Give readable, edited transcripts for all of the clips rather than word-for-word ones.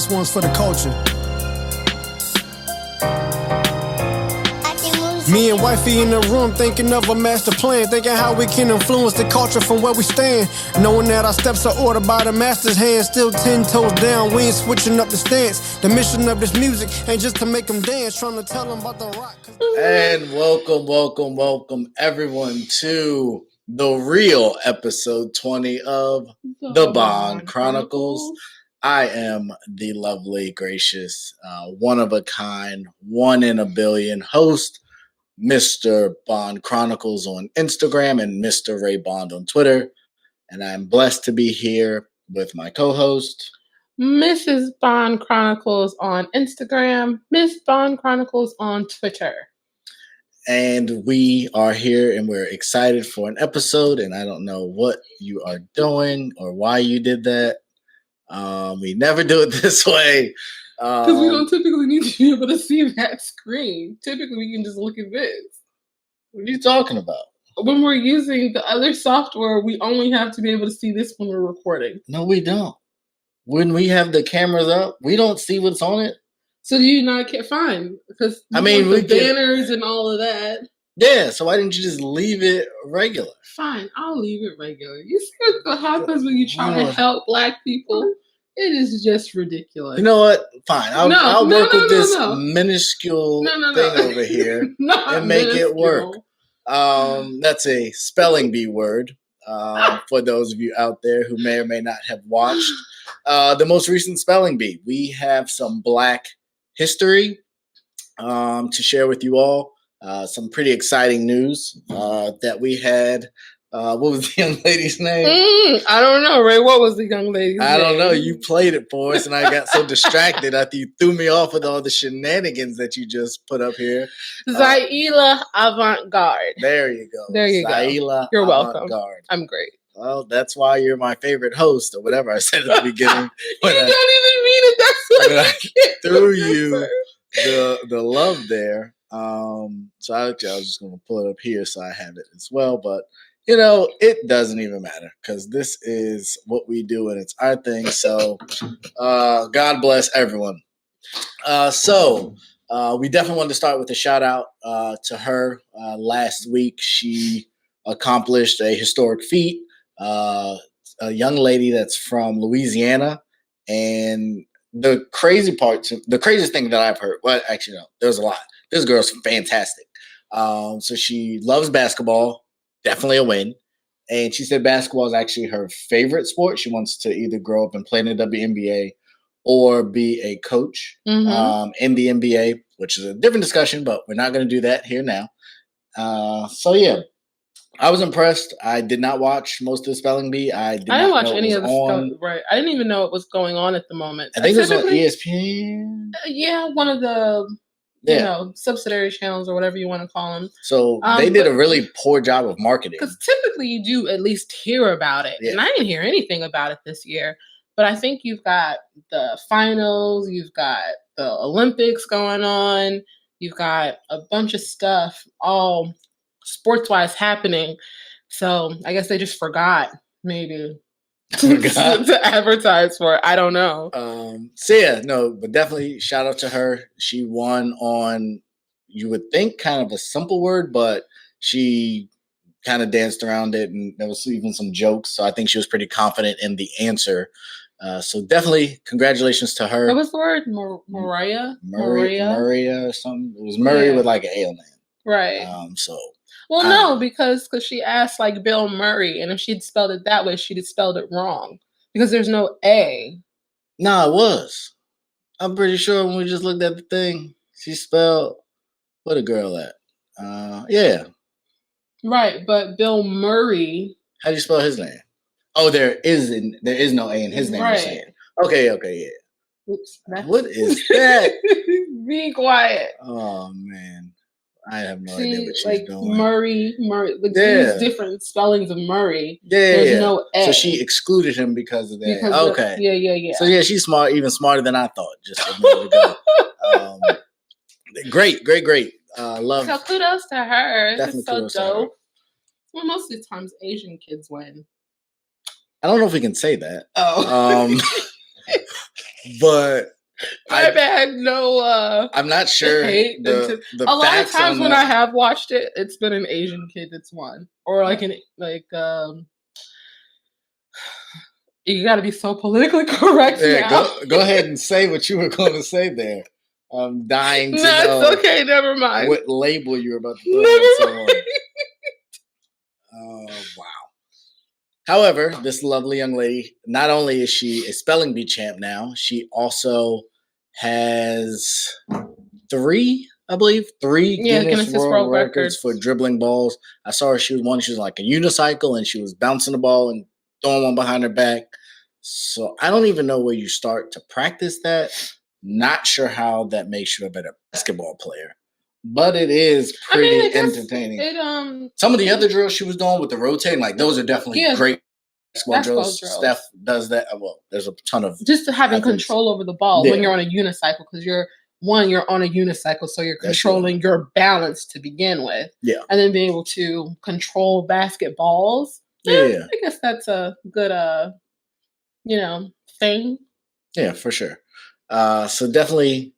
This one's for the culture. Me and wifey in the room thinking of a master plan, thinking how we can influence the culture from where we stand. Knowing that our steps are ordered by the master's hand, still 10 toes down, we ain't switching up the stance. The mission of this music ain't just to make them dance, trying to tell them about the rock. And welcome everyone to the real episode 20 of The Bond Chronicles. I am the lovely, gracious, one of a kind, one in a billion host, Mr. Bond Chronicles on Instagram and Mr. Ray Bond on Twitter. And I'm blessed to be here with my co-host, Mrs. Bond Chronicles on Instagram, Miss Bond Chronicles on Twitter. And we are here and we're excited for an episode. And I don't know what you are doing or why you did that. We never do it this way. Because we don't typically need to be able to see that screen. Typically, we can just look at this. What are you talking about? When we're using the other software, we only have to be able to see this when we're recording. No, we don't. When we have the cameras up, we don't see what's on it. So do you not get fine? Because I mean, the banners and all of that. Yeah, so why didn't you just leave it regular? Fine, I'll leave it regular. You see what happens when you try to help Black people? It is just ridiculous. You know what? Fine. I'll work with this minuscule thing over here and make it work. That's a spelling bee word for those of you out there who may or may not have watched the most recent spelling bee. We have some Black history to share with you all. Some pretty exciting news that we had. What was the young lady's name? I don't know, Ray. What was the young lady's name? I don't know. You played it for us, and I got so distracted after you threw me off with all the shenanigans that you just put up here. Zaila Avant-Garde. There you go. There you Zaila You're Avant-Garde. welcome. I'm great. Well, that's why you're my favorite host, or whatever I said at the beginning. You don't even mean it. That's what I threw you the love there. So I was just going to pull it up here so I have it as well, but you know, it doesn't even matter because this is what we do and it's our thing. So God bless everyone. So we definitely wanted to start with a shout out to her. Last week, she accomplished a historic feat. A young lady that's from Louisiana. And the craziest thing that I've heard, well, actually, no, there's a lot. This girl's fantastic. So she loves basketball. Definitely a win. And she said basketball is actually her favorite sport. She wants to either grow up and play in the WNBA or be a coach in the NBA, which is a different discussion, but we're not going to do that here now. So, yeah, I was impressed. I did not watch most of the spelling bee. I didn't watch any of the stuff. Right. I didn't even know it was going on at the moment. I think it was on ESPN. Yeah, one of the... You know, subsidiary channels or whatever you want to call them. So they did a really poor job of marketing. Because typically you do at least hear about it. Yeah. And I didn't hear anything about it this year. But I think you've got the finals, you've got the Olympics going on, you've got a bunch of stuff all sports-wise happening. So I guess they just forgot maybe to advertise for it. I don't know. So yeah, no, but definitely shout out to her. She won on, you would think, kind of a simple word, but she kind of danced around it, and there was even some jokes. So I think she was pretty confident in the answer. So definitely congratulations to her. What was the word? Maria or something. It was Murray with like an A on it. Right. Well, no, because she asked like Bill Murray, and if she'd spelled it that way, she'd have spelled it wrong because there's no A. No, it was. I'm pretty sure when we just looked at the thing, she spelled what a girl at. Yeah. Right, but Bill Murray. How do you spell his name? Oh, there is no A in his name. Right. Okay, yeah. Oops. What is that? Be quiet. Oh man. I have no idea what she's doing. Murray. There's different spellings of Murray. Yeah, there's no A. So she excluded him because of that. Okay. Yeah. So yeah, she's smart, even smarter than I thought. Just a minute ago. Great. Love. So kudos to her. Definitely That's so dope. Well, most of the times Asian kids win. I don't know if we can say that. Oh. But My bad. No. I'm not sure. The a lot of times when I have watched it, it's been an Asian kid that's won, or like you got to be so politically correct. Yeah, go ahead and say what you were going to say there. I'm dying to know. It's okay. Never mind. What label you were about to throw on someone. Oh, wow. However, this lovely young lady, not only is she a spelling bee champ now, she also has three Guinness World Records for dribbling balls. I saw her. She was like a unicycle, and she was bouncing the ball and throwing one behind her back. So I don't even know where you start to practice that. Not sure how that makes you a better basketball player, but it is pretty entertaining. Some of the other drills she was doing with the rotating, like those are definitely great basketball drills. Steph does that. Well, there's a ton of just having control over the ball when you're on a unicycle, because you're on a unicycle, so you're controlling your balance to begin with. Yeah, and then being able to control basketballs. Yeah, I guess that's a good thing. Yeah, for sure. So definitely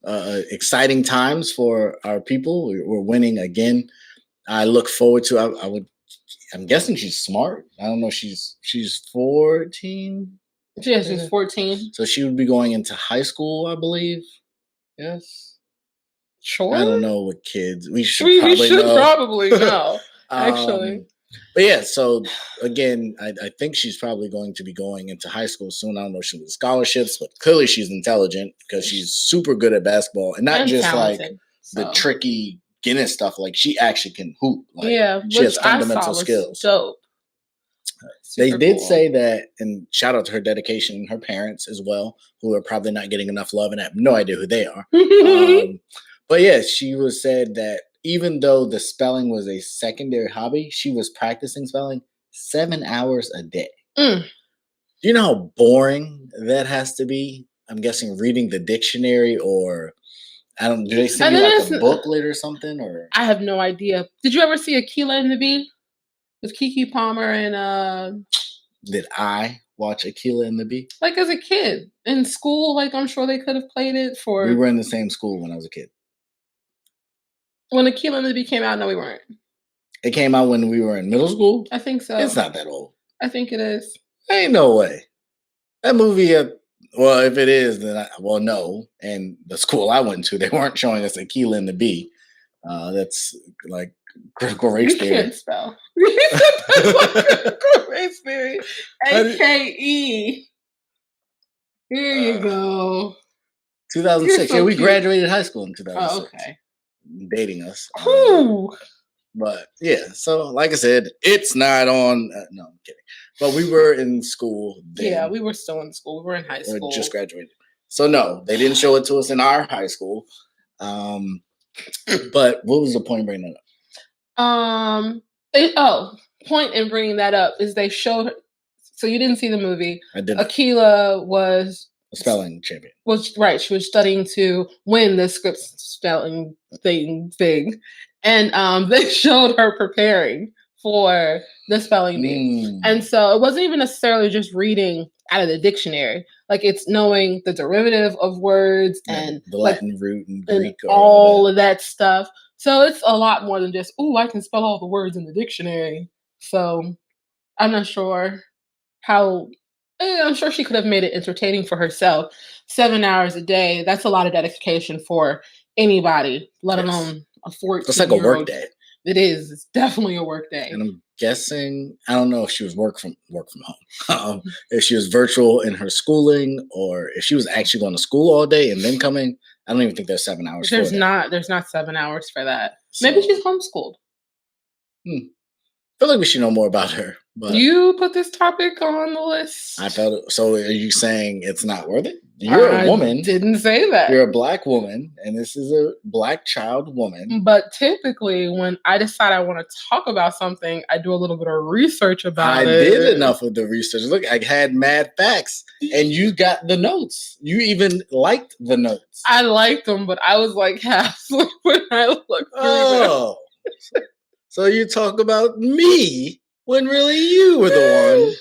exciting times for our people. We're winning again. I look forward to. I'm guessing she's smart. I don't know. She's 14. Yeah, she's 14. So she would be going into high school, I believe. Yes. Sure. I don't know what kids. We should probably know. Actually. But yeah, so again, I think she's probably going to be going into high school soon. I don't know if she's with scholarships, but clearly she's intelligent because she's super good at basketball and not just talented, like the tricky Guinness stuff. Like she actually can hoop. Like, she has fundamental skills. Dope. They did say that, and shout out to her dedication and her parents as well, who are probably not getting enough love, and I have no idea who they are. But yeah, she said that even though the spelling was a secondary hobby, she was practicing spelling 7 hours a day. Do you know how boring that has to be? I'm guessing reading the dictionary, or do they send you like a booklet or something? Or I have no idea. Did you ever see Akeelah and the Bee with Keke Palmer and Did I watch Akeelah and the Bee? Like as a kid in school, like I'm sure they could have played it for. We were in the same school when I was a kid. When Akeelah and the Bee came out, no, we weren't. It came out when we were in middle school? I think so. It's not that old. I think it is. Ain't no way. That movie, well, if it is, then no. And the school I went to, they weren't showing us Akeelah and the Bee. That's like critical race theory. You can't spell. Critical race theory. AKE. Here you go. 2006. Yeah, we graduated high school in 2006. Oh, okay. Dating us. Ooh. But yeah, so like I said, it's not on. No, I'm kidding. But we were in school then. Yeah, we were still in school. We were in high school. We just graduated. So no, they didn't show it to us in our high school. But what was the point of bringing that up? Point in bringing that up is they showed. So you didn't see the movie. I didn't. Akeelah was a spelling champion. Right. She was studying to win the Scripps spelling thing. And they showed her preparing for the spelling bee. And so it wasn't even necessarily just reading out of the dictionary. Like it's knowing the derivative of words and the Latin root and Greek. And all of that stuff. So it's a lot more than just, I can spell all the words in the dictionary. So I'm not sure I'm sure she could have made it entertaining for herself. 7 hours a day, that's a lot of dedication for anybody, let alone a 14-year-old. It's like a work day. It is. It's definitely a work day. And I'm guessing, I don't know if she was work from home. If she was virtual in her schooling, or if she was actually going to school all day and then coming. I don't even think there's 7 hours. There's not 7 hours for that. So, maybe she's homeschooled. I feel like we should know more about her. But you put this topic on the list. I felt it. So are you saying it's not worth it? You're a woman. I didn't say that. You're a black woman, and this is a black child woman. But typically, when I decide I want to talk about something, I do a little bit of research about it. I did enough of the research. Look, I had mad facts, and you got the notes. You even liked the notes. I liked them, but I was like half when I looked through them. So you talk about me when really you were the one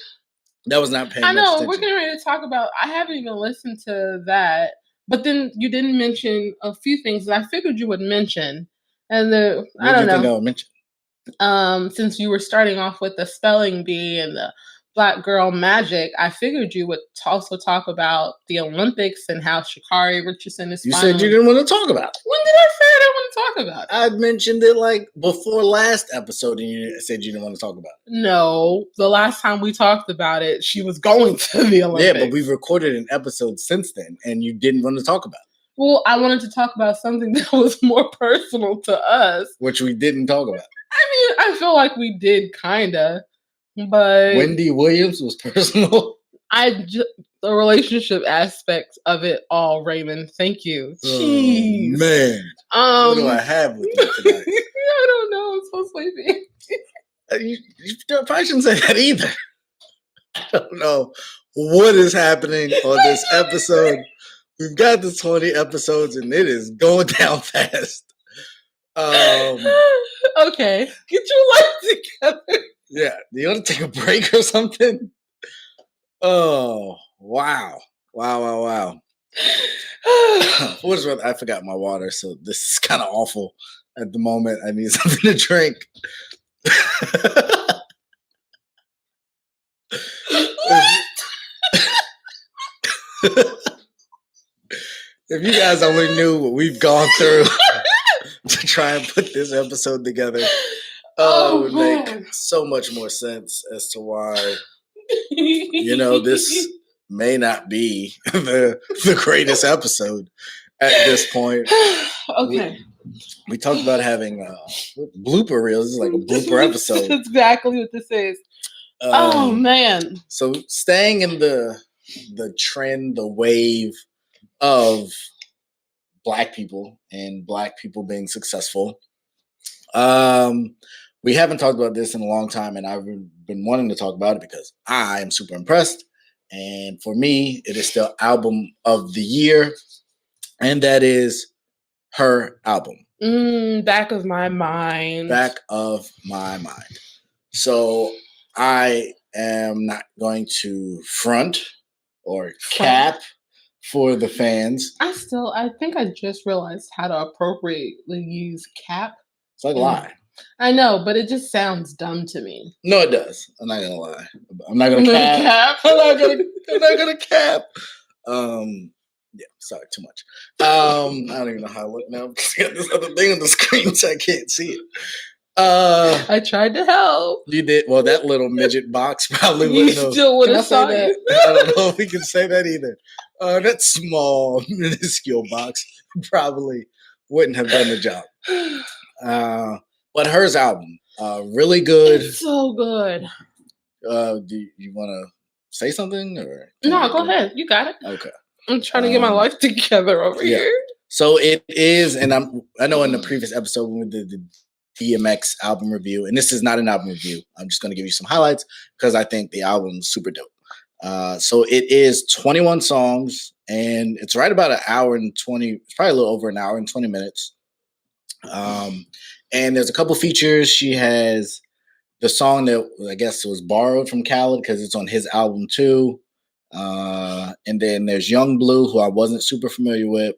that was not paying attention. I know, we're getting ready to talk about, I haven't even listened to that, But then you didn't mention a few things that I figured you would mention. And I don't know. Think I would mention? Since you were starting off with the spelling bee and the Black Girl Magic, I figured you would also talk about the Olympics and how Sha'Carri Richardson is. You said you didn't want to talk about it. When did I say I didn't want to talk about it? I mentioned it like before last episode, and you said you didn't want to talk about it. No, the last time we talked about it, she was going to the Olympics. Yeah, but we've recorded an episode since then, and you didn't want to talk about it. Well, I wanted to talk about something that was more personal to us, which we didn't talk about. I mean, I feel like we did, kinda. But Wendy Williams was personal. The relationship aspect of it all, Raymond. Thank you. Jeez. Man. What do I have with you tonight? I don't know. I'm so sleepy. You probably shouldn't say that either. I don't know what is happening on this episode. We've got the 20 episodes and it is going down fast. Okay. Get your life together. Yeah. Do you want to take a break or something? Oh, wow. Wow. I forgot my water, so this is kind of awful at the moment. I need something to drink. If you guys only knew what we've gone through to try and put this episode together, it would make so much more sense as to why, this may not be the greatest episode at this point. Okay. We talked about having blooper reels. This is like a blooper episode. That's exactly what this is. Oh, man. So staying in the trend, the wave of Black people and Black people being successful. We haven't talked about this in a long time, and I've been wanting to talk about it because I am super impressed. And for me, it is still album of the year, and that is her album. Back of my mind. So I am not going to front or cap for the fans. I think I just realized how to appropriately use cap. It's like lie. I know, but it just sounds dumb to me. No, it does. I'm not gonna lie. I'm not gonna cap. I'm not gonna cap. Yeah, sorry, too much. I don't even know how I look now because I got this other thing on the screen, so I can't see it. I tried to help. You did. Well, that little midget box probably wouldn't have. Still would have saw that. I don't know if we can say that either. That small, minuscule box probably wouldn't have done the job. But hers album, really good. It's so good. Do you want to say something or? No, go ahead. You got it. Okay. I'm trying to get my life together over here. So it is, and I know in the previous episode when we did the DMX album review, and this is not an album review. I'm just going to give you some highlights because I think the album's super dope. So it is 21 songs, and it's right about an hour and 20. It's probably a little over an hour and 20 minutes. And there's a couple features. She has the song that I guess was borrowed from Khaled because it's on his album too. And then there's Young Blue, who I wasn't super familiar with.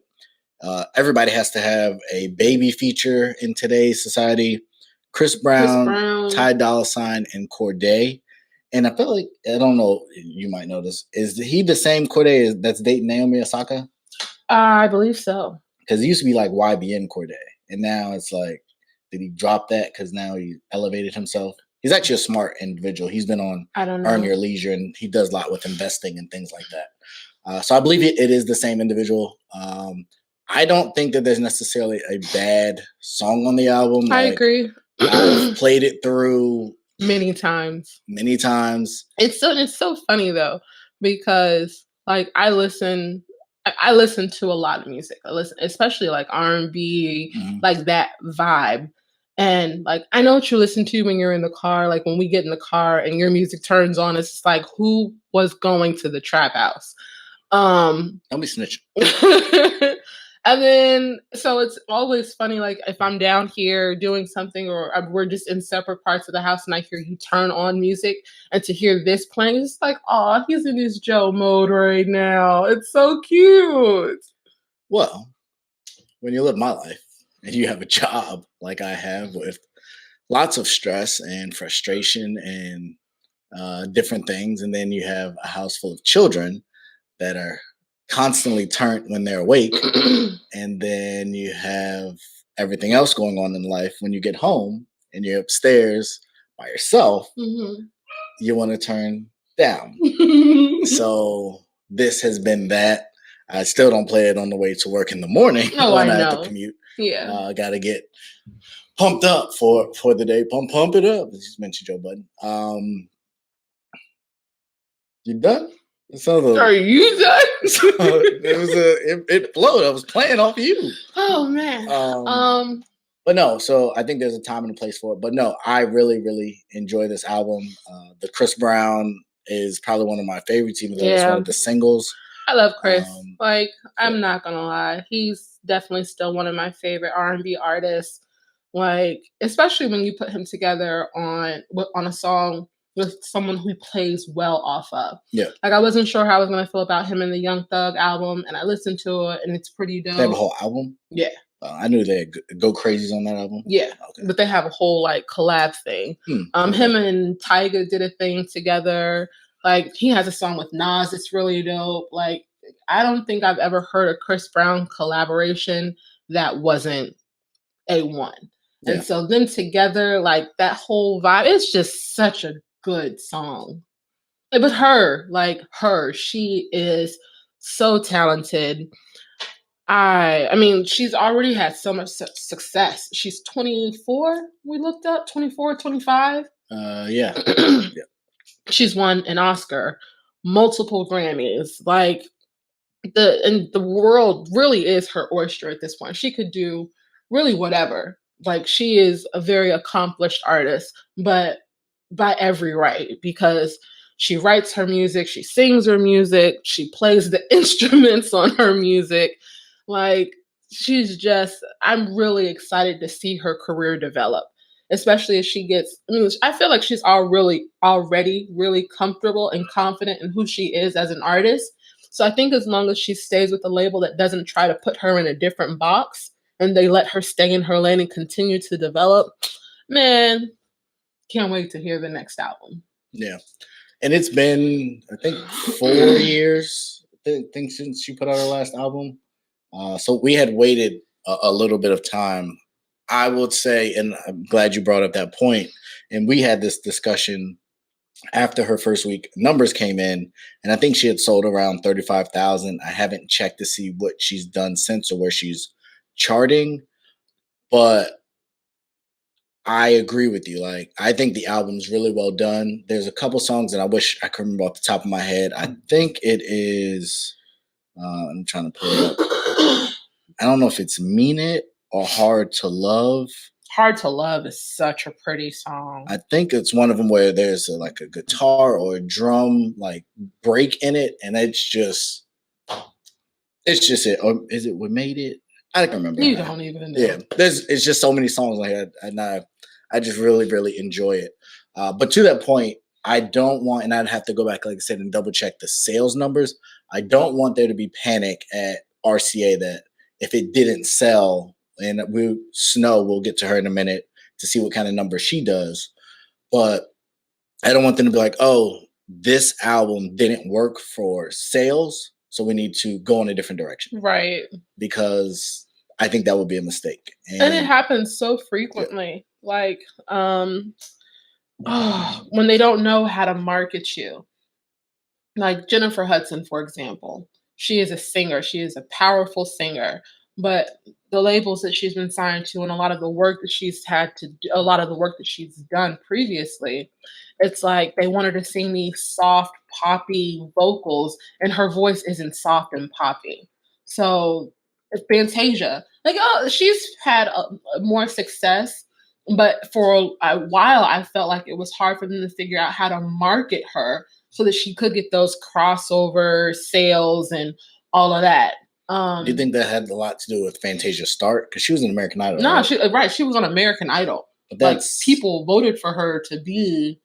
Everybody has to have a baby feature in today's society. Chris Brown, Ty Dolla $ign, and Cordae. And I feel like, I don't know, you might know this. Is he the same Cordae that's dating Naomi Osaka? I believe so. Because it used to be like YBN Cordae. And now it's like, did he drop that because now he elevated himself? He's actually a smart individual. He's been on Earn Your Leisure, and he does a lot with investing and things like that. So I believe it is the same individual. I don't think that there's necessarily a bad song on the album. I agree. I've played it through many times. It's so funny though, because like I listen to a lot of music. I listen, especially like R&B, like that vibe. And like, I know what you listen to when you're in the car. Like when we get in the car and your music turns on, it's just like, who was going to the trap house? Don't be snitching. And then, so it's always funny, like if I'm down here doing something or we're just in separate parts of the house and I hear you turn on music and to hear this playing, it's like, oh, he's in his Joe mode right now. It's so cute. Well, when you live my life and you have a job like I have with lots of stress and frustration and different things, and then you have a house full of children that are constantly turned when they're awake, and then you have everything else going on in life. When you get home and you're upstairs by yourself, you want to turn down. So this has been that. I still don't play it on the way to work in the morning when I have to commute. Yeah, I got to get pumped up for the day. Pump it up. Just mentioned Joe Budden. You done? Are you done? It flowed. I was playing off you. Oh man. But no, so I think there's a time and a place for it. But no, I really, really enjoy this album. The Chris Brown is probably one of my favorites, even though it's one of the singles. I love Chris. I'm not gonna lie, he's definitely still one of my favorite R&B artists. Like, especially when you put him together on a song with someone who plays well off of. Yeah. Like, I wasn't sure how I was gonna feel about him in the Young Thug album, and I listened to it, and it's pretty dope. They have a whole album? Yeah. I knew they go crazies on that album. Yeah, okay. But they have a whole like collab thing. Him and Tyga did a thing together. Like, he has a song with Nas that's really dope. Like, I don't think I've ever heard a Chris Brown collaboration that wasn't A1. Yeah. And so them together, like that whole vibe, it's just such a good song. But she is so talented. I mean, she's already had so much success. She's 24, we looked up, 24, 25. Yeah. Yeah. She's won an Oscar, multiple Grammys. Like, the world really is her oyster at this point. She could do really whatever. Like, she is a very accomplished artist, but by every right, because she writes her music, she sings her music, she plays the instruments on her music. Like, I'm really excited to see her career develop, especially as she gets, I feel like she's already really comfortable and confident in who she is as an artist. So I think as long as she stays with a label that doesn't try to put her in a different box and they let her stay in her lane and continue to develop, man, can't wait to hear the next album. Yeah. And it's been, I think, 4 years, since she put out her last album. So we had waited a little bit of time, I would say, and I'm glad you brought up that point. And we had this discussion after her first week. Numbers came in, and I think she had sold around 35,000. I haven't checked to see what she's done since or where she's charting, but I agree with you. Like, I think the album's really well done. There's a couple songs that I wish I could remember off the top of my head. I think it is, I'm trying to pull it up. I don't know if it's Mean It or Hard to Love. Hard to Love is such a pretty song. I think it's one of them where there's a guitar or a drum like break in it, and it's just it. Or is it We Made It? I don't remember. You don't even know. Yeah, it's just so many songs like that, and I just really, really enjoy it. But to that point, I don't want, and I'd have to go back, like I said, and double check the sales numbers. I don't want there to be panic at RCA that if it didn't sell, and we'll get to her in a minute to see what kind of numbers she does. But I don't want them to be like, oh, this album didn't work for sales, so we need to go in a different direction. Right. Because I think that would be a mistake. And it happens so frequently. Yeah. Like, when they don't know how to market you. Like Jennifer Hudson, for example. She is a singer. She is a powerful singer. But the labels that she's been signed to and a lot of the work that she's had to do, a lot of the work that she's done previously, it's like they want her to sing these soft, poppy vocals, and her voice isn't soft and poppy. So it's Fantasia. Like, she's had more success, but for a while, I felt like it was hard for them to figure out how to market her so that she could get those crossover sales and all of that. Do you think that had a lot to do with Fantasia's start? Because she was an American Idol. No, right? She was on American Idol. But people voted for her to be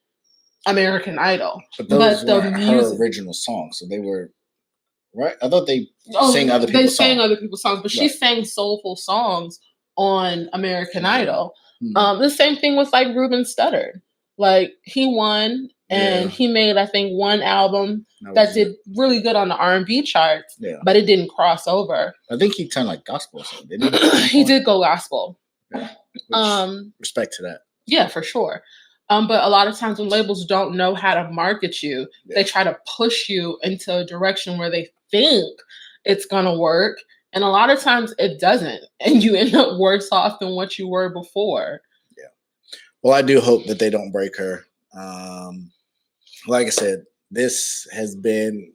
American Idol. But those were her original songs, so they were right? I thought they Oh, sang other they people's sang songs. other people's songs, but she sang soulful songs on American Idol. Mm-hmm. The same thing with like Ruben Studdard. Like he won and he made, I think, one album that did really good on the R&B charts, but it didn't cross over. I think he turned like gospel, so didn't he? He did go gospel. Respect to that. Yeah, for sure. But a lot of times when labels don't know how to market you, they try to push you into a direction where they think it's gonna work. And a lot of times it doesn't. And you end up worse off than what you were before. Yeah. Well, I do hope that they don't break her. Like I said, this has been,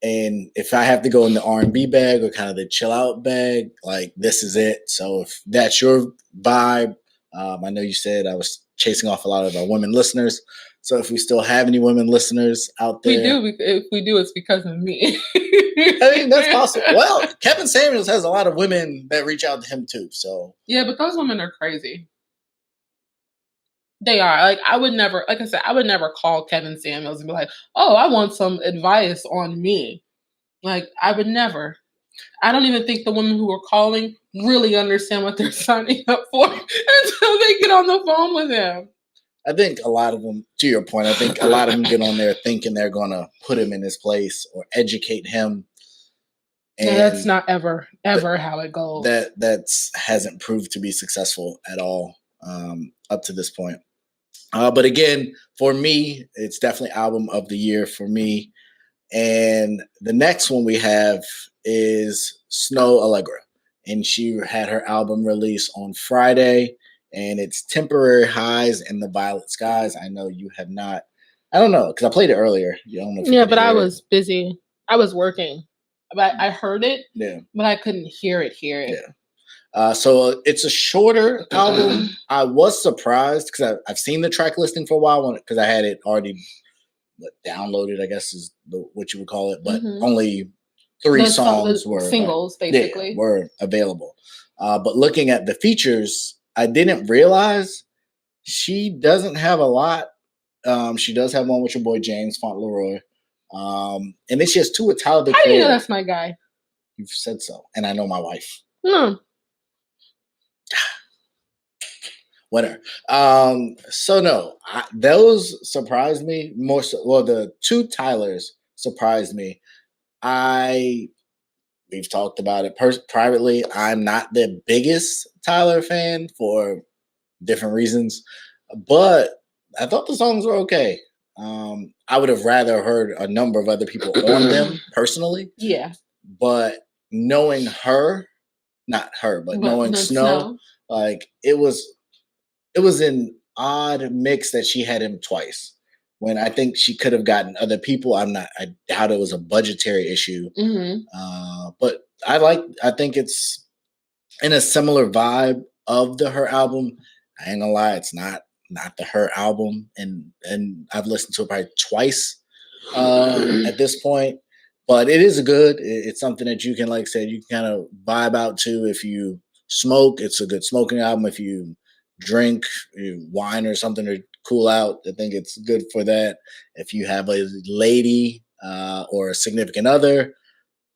and if I have to go in the R&B bag or kind of the chill out bag, like this is it. So if that's your vibe, I know you said I was chasing off a lot of our women listeners. So if we still have any women listeners out there, we do. If we do, it's because of me. I mean, that's possible. Well, Kevin Samuels has a lot of women that reach out to him too. So yeah, but those women are crazy. They are. Like I would never, like I said, I would never call Kevin Samuels and be like, "Oh, I want some advice on me." Like I would never. I don't even think the women who are calling really understand what they're signing up for until they get on the phone with him. I think a lot of them, to your point, I think a lot of them get on there thinking they're going to put him in his place or educate him. And that's not ever how it goes. That hasn't proved to be successful at all up to this point. But again, for me, it's definitely album of the year for me. And the next one we have is Snoh Aalegra. And she had her album release on Friday. And it's Temporary Highs in the Violet Skies. I know you have not. I don't know, because I played it earlier. You don't know. Yeah, but I was busy. I was working. But I heard it. Yeah. But I couldn't hear it. Yeah. So it's a shorter album. I was surprised because I've seen the track listing for a while because I had it already downloaded, I guess is what you would call it. But only 3 songs were singles, basically. were available. But looking at the features, I didn't realize she doesn't have a lot. She does have one with your boy James Fauntleroy. And then she has 2 with Tyler the Creator. How do you know that's my guy? You've said so. And I know my wife. Whatever. So no, those surprised me more so. Well, the 2 Tylers surprised me. We've talked about it privately. I'm not the biggest Tyler fan for different reasons, but I thought the songs were okay. I would have rather heard a number of other people on them personally. Yeah. But knowing her, not her, but knowing Snoh, like it was an odd mix that she had him twice. When I think she could have gotten other people. I doubt it was a budgetary issue. But I think it's in a similar vibe of the Her album. I ain't gonna lie, it's not the Her album. And I've listened to it probably twice at this point. But it is good. It's something that you can, like I said, you can kind of vibe out to. If you smoke, it's a good smoking album. If you drink wine or something to cool out, I think it's good for that. If you have a lady or a significant other,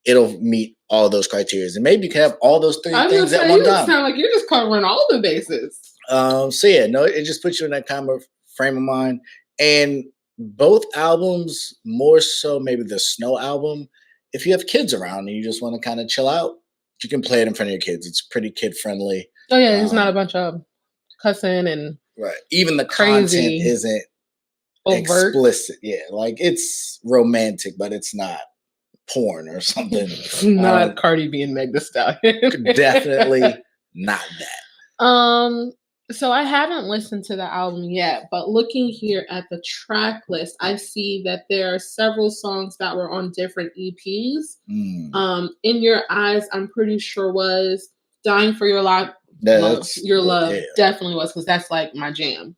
it'll meet all those criteria. And maybe you can have all those 3 things at one time. Sound like you're just covering all the bases. So yeah, no, it just puts you in that kind of frame of mind. And both albums, more so maybe the Snoh album, if you have kids around and you just want to kind of chill out, you can play it in front of your kids. It's pretty kid friendly. Oh yeah, it's not a bunch of cussing and right. Even the crazy, content isn't overt. Explicit. Yeah, like it's romantic, but it's not porn or something. Not Cardi B and Meg Thee Stallion. Definitely not that. So I haven't listened to the album yet, but looking here at the track list, I see that there are several songs that were on different EPs. In Your Eyes, I'm pretty sure was Dying for Your Love. Yeah. Definitely was, because that's like my jam.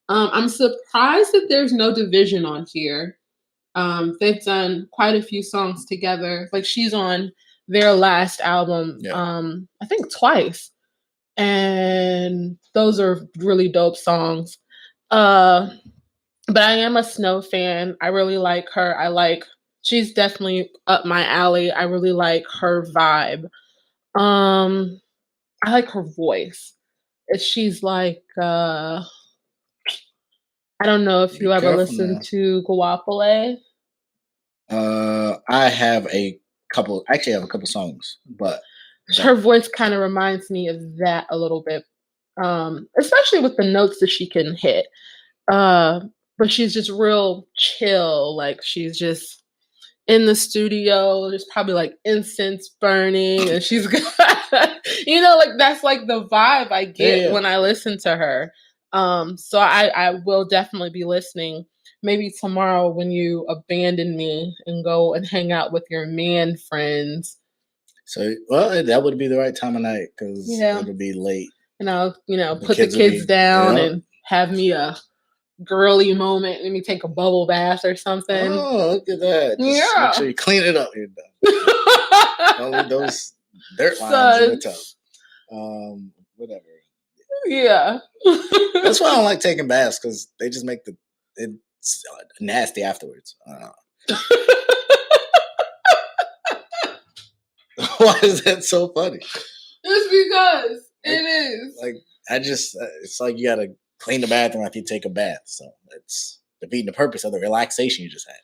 I'm surprised that there's No Division on here. They've done quite a few songs together. Like she's on their last album, I think twice. And those are really dope songs. But I am a Snoh fan. I really like her. I like She's definitely up my alley. I really like her vibe. I like her voice. She's like I don't know if Be you ever careful listened now. to Guapole. I have a couple. Actually, I have a couple songs, but Her voice kind of reminds me of that a little bit, especially with the notes that she can hit. Uh, but she's just real chill. Like she's just in the studio. There's probably like incense burning, and she's got, like that's like the vibe I get Yeah. when I listen to her. So I will definitely be listening. Maybe tomorrow when you abandon me and go and hang out with your man friends. So, well, that would be the right time of night because Yeah. it'll be late. And I'll, The put the kids will kids be- down yeah. and have me a girly moment. Let me take a bubble bath or something. Oh, look at that! Just Yeah. make sure you clean it up. You're done. Don't leave those dirt lines in the tub. Whatever. Yeah. That's why I don't like taking baths because they just make it's nasty afterwards. Why is that so funny? It's because it is. Like it's like you gotta clean the bathroom after you take a bath. So it's defeating the purpose of the relaxation you just had.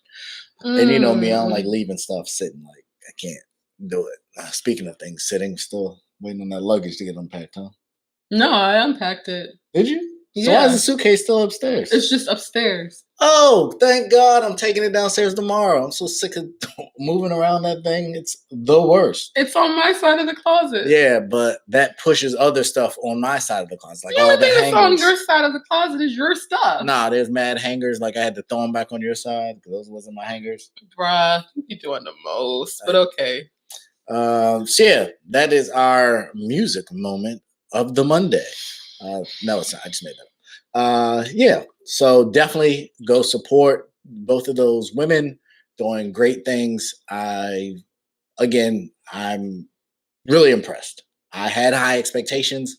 And you know me, I don't like leaving stuff sitting. Like I can't do it. Speaking of things sitting, still waiting on that luggage to get unpacked, huh? No, I unpacked it. Did you? Yeah. So why is the suitcase still upstairs? It's just upstairs. Oh, thank God I'm taking it downstairs tomorrow. I'm so sick of moving around that thing. It's the worst. It's on my side of the closet. Yeah, but that pushes other stuff on my side of the closet. Like The all only the thing that's on hangers. your side of the closet is your stuff. Nah, there's mad hangers. Like I had to throw them back on your side because those wasn't my hangers. Bruh, you're doing the most, but okay. So yeah, that is our music moment of the Monday. No, it's not. I just made that up. Yeah, so definitely go support both of those women doing great things. I'm really impressed. I had high expectations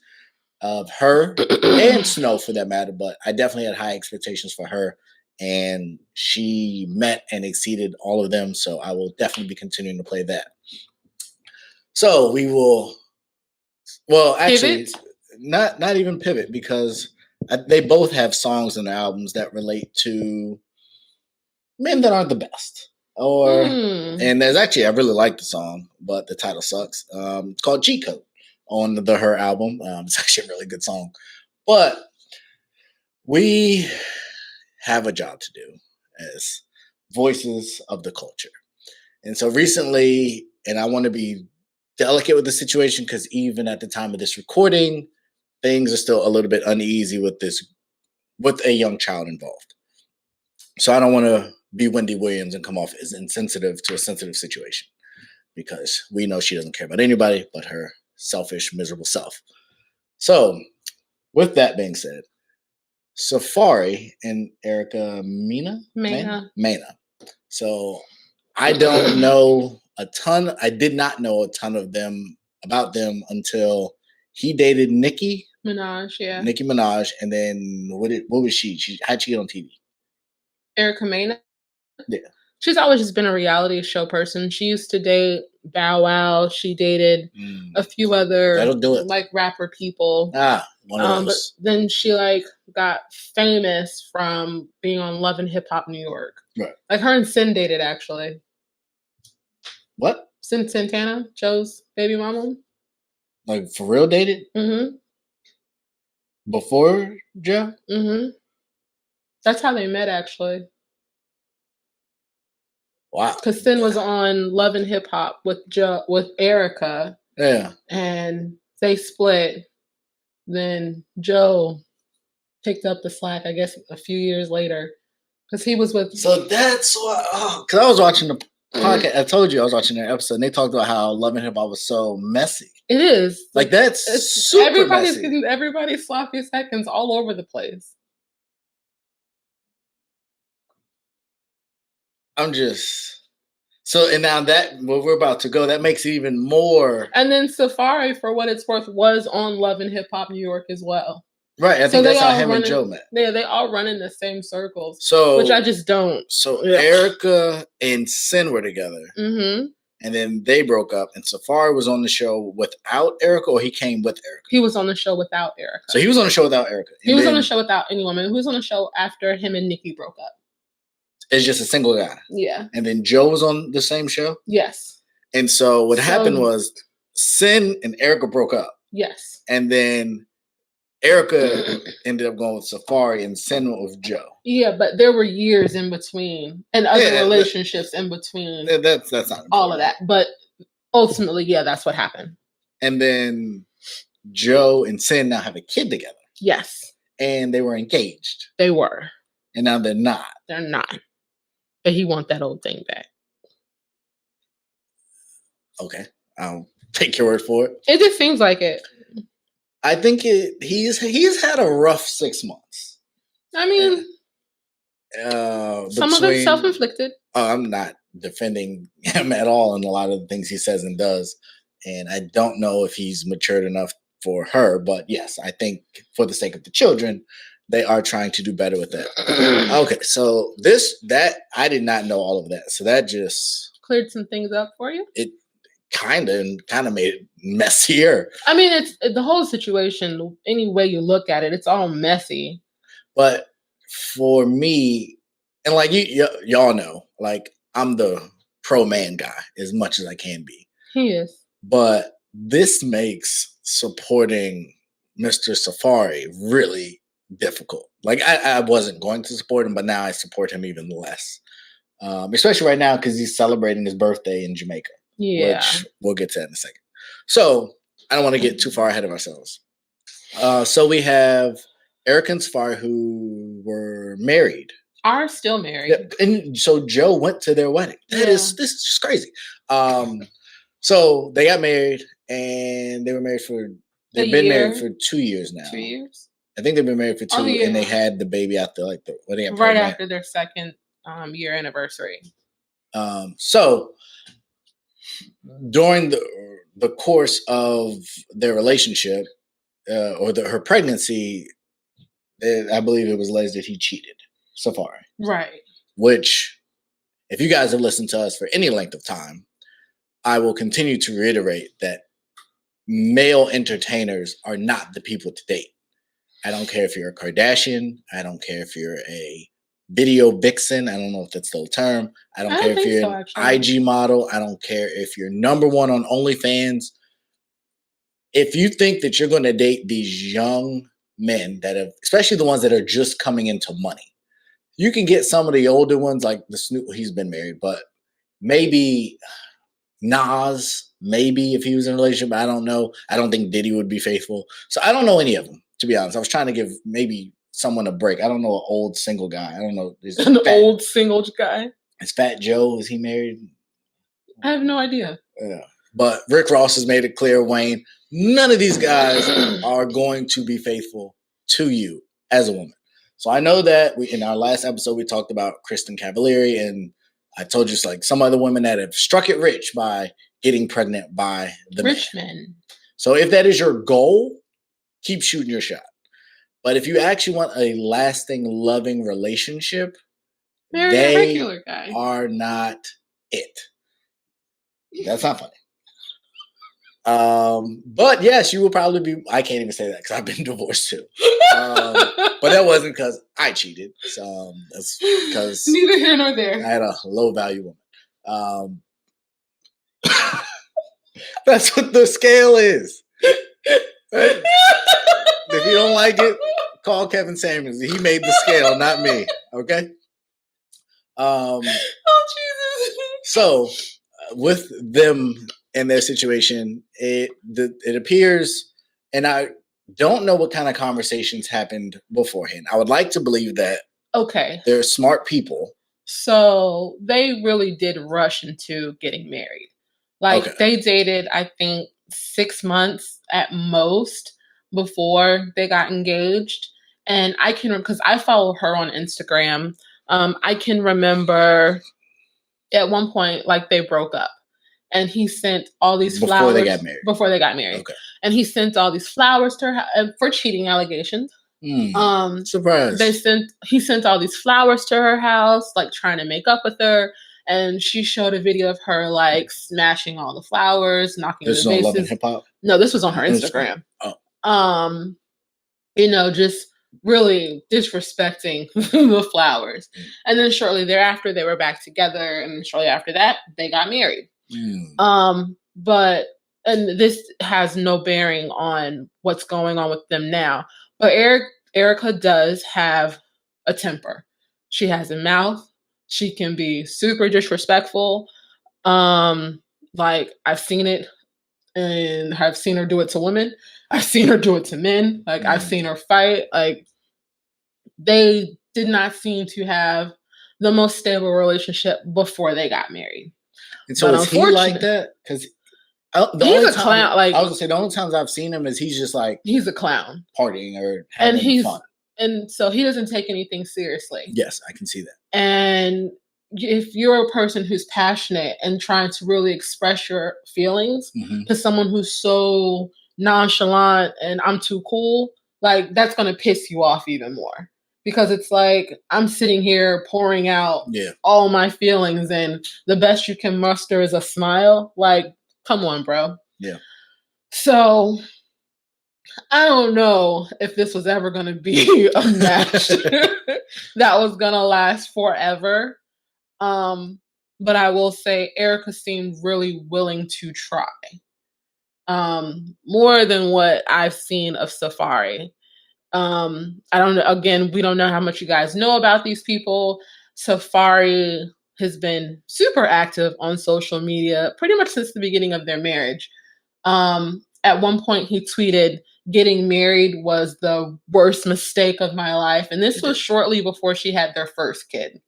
of her and Snow for that matter, but I definitely had high expectations for her, and she met and exceeded all of them. So I will definitely be continuing to play that. So we will. Well, actually, Pivot? not even pivot because they both have songs and albums that relate to men that aren't the best. And there's actually I really like the song, but the title sucks. It's called G Code on the Her album. It's actually a really good song, but we have a job to do as voices of the culture. And so recently, and I want to be delicate with the situation because even at the time of this recording, things are still a little bit uneasy with a young child involved. So I don't want to be Wendy Williams and come off as insensitive to a sensitive situation because we know she doesn't care about anybody but her selfish, miserable self. So with that being said, Safari and Erica Mena. So I don't know a ton. I did not know a ton about them until he dated Nicki Minaj, yeah. Nicki Minaj, and then what was she? How'd she get on TV? Erica Mena? Yeah. She's always just been a reality show person. She used to date Bow Wow. She dated a few other like rapper people. One of those. But then she like got famous from being on Love and Hip Hop New York. Right. Like her and Sin dated actually. What? Sin Santana, Joe's baby mama. Like for real dated? Mm-hmm. Before Joe? Mm-hmm. That's how they met actually. Wow. Because Sin was on Love and Hip Hop with Erica. Yeah. And they split. Then Joe picked up the slack, I guess, a few years later. Because he was with... So that's what... Because I was watching the podcast. I told you I was watching that episode, and they talked about how Love and Hip Hop was so messy. It is. Like, that's super messy. Everybody's sloppy seconds all over the place. I'm just... So, and now that, where we're about to go, that makes it even more... And then Safari, for what it's worth, was on Love and Hip Hop New York as well. Right. I think that's how him and Joe met. Yeah, they all run in the same circles. So, which I just don't. So Erica and Sin were together. Mm-hmm. And then they broke up, and Safari was on the show without Erica, or he came with Erica? He was on the show without Erica. So he was on the show without Erica. He was on the show without any woman. He was on the show after him and Nikki broke up. It's just a single guy. Yeah. And then Joe was on the same show? Yes. And so what happened was Sin and Erica broke up. Yes. And then Erica ended up going with Safari and Sin went with Joe. Yeah, but there were years in between and other relationships in between. That's not important. All of that. But ultimately, yeah, that's what happened. And then Joe and Sin now have a kid together. Yes. And they were engaged. They were. And now they're not. They're not. But he wants that old thing back. Okay. I'll take your word for it. It just seems like it. I think he's had a rough 6 months. I mean, some of it's self-inflicted. I'm not defending him at all in a lot of the things he says and does. And I don't know if he's matured enough for her. But yes, I think for the sake of the children, they are trying to do better with that. Okay, so I did not know all of that. So that just cleared some things up for you? It kind of made it messier. I mean, it's the whole situation, any way you look at it, it's all messy. But for me, and like y'all know, like I'm the pro man guy as much as I can be. He is. But this makes supporting Mr. Safari really difficult. Like I wasn't going to support him, but now I support him even less. Especially right now because he's celebrating his birthday in Jamaica. Yeah. Which we'll get to that in a second. So I don't want to get too far ahead of ourselves. So we have Erica and Safari who were married. Are still married. Yeah, and so Joe went to their wedding. This is just crazy. So they got married and they've been married for 2 years now. 2 years? I think they've been married for 2 and they had the baby out there right after their second year anniversary. So during the course of their relationship her pregnancy, I believe it was alleged that he cheated Safari. Right. Which, if you guys have listened to us for any length of time, I will continue to reiterate that male entertainers are not the people to date. I don't care if you're a Kardashian. I don't care if you're a video vixen. I don't know if that's still a term. I don't care if you're an IG model. I don't care if you're number one on OnlyFans. If you think that you're going to date these young men especially the ones that are just coming into money, you can get some of the older ones like the Snoop. He's been married, but maybe Nas, maybe if he was in a relationship, I don't know. I don't think Diddy would be faithful. So I don't know any of them, to be honest. I was trying to give maybe someone a break. I don't know an old single guy. I don't know. Old single guy? Is Fat Joe, is he married? I have no idea. Yeah. But Rick Ross has made it clear, Wayne, none of these guys are going to be faithful to you as a woman. So I know that in our last episode, we talked about Kristen Cavallari, and I told you like some other women that have struck it rich by getting pregnant by the rich men. So if that is your goal, keep shooting your shot. But if you actually want a lasting, loving relationship, they a regular guy. Are not it. That's not funny. But yes, you will probably be. I can't even say that because I've been divorced too. But that wasn't because I cheated. So that's because neither here nor there. I had a low value woman. That's what the scale is. Right? If you don't like it, call Kevin Samuels. He made the scale, not me. Okay. Oh Jesus. So with them in their situation, it appears, and I don't know what kind of conversations happened beforehand. I would like to believe that they're smart people. So they really did rush into getting married. Like they dated, I think, 6 months at most before they got engaged. And I can, because I follow her on Instagram, I can remember at one point, like they broke up. And he sent all these flowers. Before they got married. Okay. And he sent all these flowers to her for cheating allegations. Surprise. He sent all these flowers to her house, like trying to make up with her. And she showed a video of her like smashing all the flowers, knocking this the vases. This was on Love and Hip Hop? No, this was on her Instagram. Oh. Just really disrespecting the flowers. And then shortly thereafter, they were back together. And shortly after that, they got married. And this has no bearing on what's going on with them now. But Erica does have a temper. She has a mouth. She can be super disrespectful. Like I've seen it, and I've seen her do it to women. I've seen her do it to men. Like I've seen her fight. Like they did not seem to have the most stable relationship before they got married. And so is he like that? Because he's a clown. Like I was gonna say, the only times I've seen him is he's just like he's a clown, partying or having fun. And so he doesn't take anything seriously. Yes, I can see that. And if you're a person who's passionate and trying to really express your feelings to someone who's so nonchalant and I'm too cool, like that's going to piss you off even more. Because it's like, I'm sitting here pouring out all my feelings and the best you can muster is a smile. Like, come on, bro. Yeah. So I don't know if this was ever going to be a match that was going to last forever. But I will say Erica seemed really willing to try. More than what I've seen of Safaree. I don't know. Again, we don't know how much you guys know about these people. Safaree has been super active on social media pretty much since the beginning of their marriage. At one point he tweeted, "Getting married was the worst mistake of my life." And this was shortly before she had their first kid.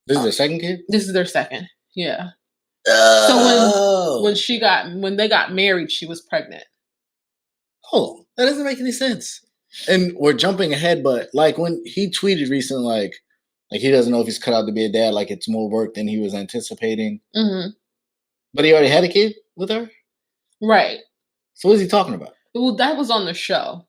This is their second kid? This is their second. Yeah. So when they got married, she was pregnant. Oh, that doesn't make any sense. And we're jumping ahead, but like when he tweeted recently, like he doesn't know if he's cut out to be a dad, like it's more work than he was anticipating. But he already had a kid with her? Right. So what is he talking about? Well, that was on the show.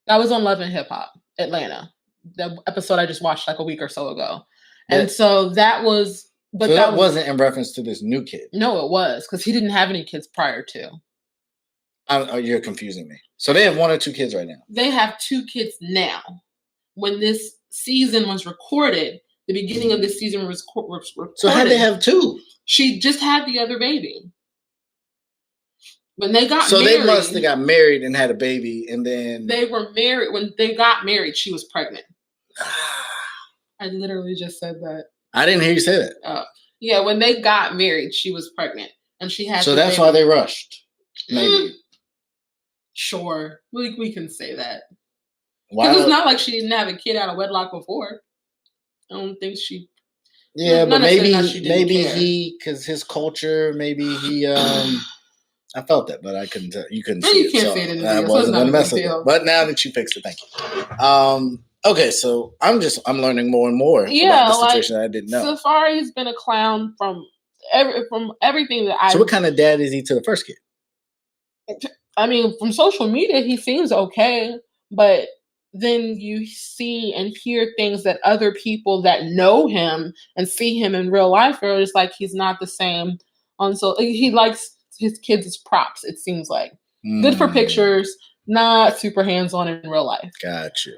That was on Love and Hip Hop Atlanta. The episode I just watched like a week or so ago. And so that was... But so that wasn't in reference to this new kid? No, it was, because he didn't have any kids prior to. You're confusing me. So they have 1 or 2 kids right now? They have 2 kids now. When this season was recorded, the beginning of this season was recorded. So how'd they have 2? She just had the other baby. When they got married... So they must have got married and had a baby, and then... They were married. When they got married, she was pregnant. I literally just said that. I didn't hear you say that. Yeah, when they got married, she was pregnant. And she had... So that's why they rushed. Maybe. Sure. We can say that. Because it's not like she didn't have a kid out of wedlock before. I don't think she... Yeah, but maybe he... Because his culture, maybe he... I felt that, but I couldn't tell. You couldn't see it. You can't say it in the video. I wasn't going to mess with it. But now that you fixed it, thank you. Okay, so I'm learning more and more about the situation that I didn't know. Safaree's been a clown from everything that I... So what kind of dad is he to the first kid? I mean, from social media, he seems okay, but then you see and hear things that other people that know him and see him in real life are just like he's not the same. So he likes his kids as props, it seems like. Good for pictures, not super hands-on in real life. Got you.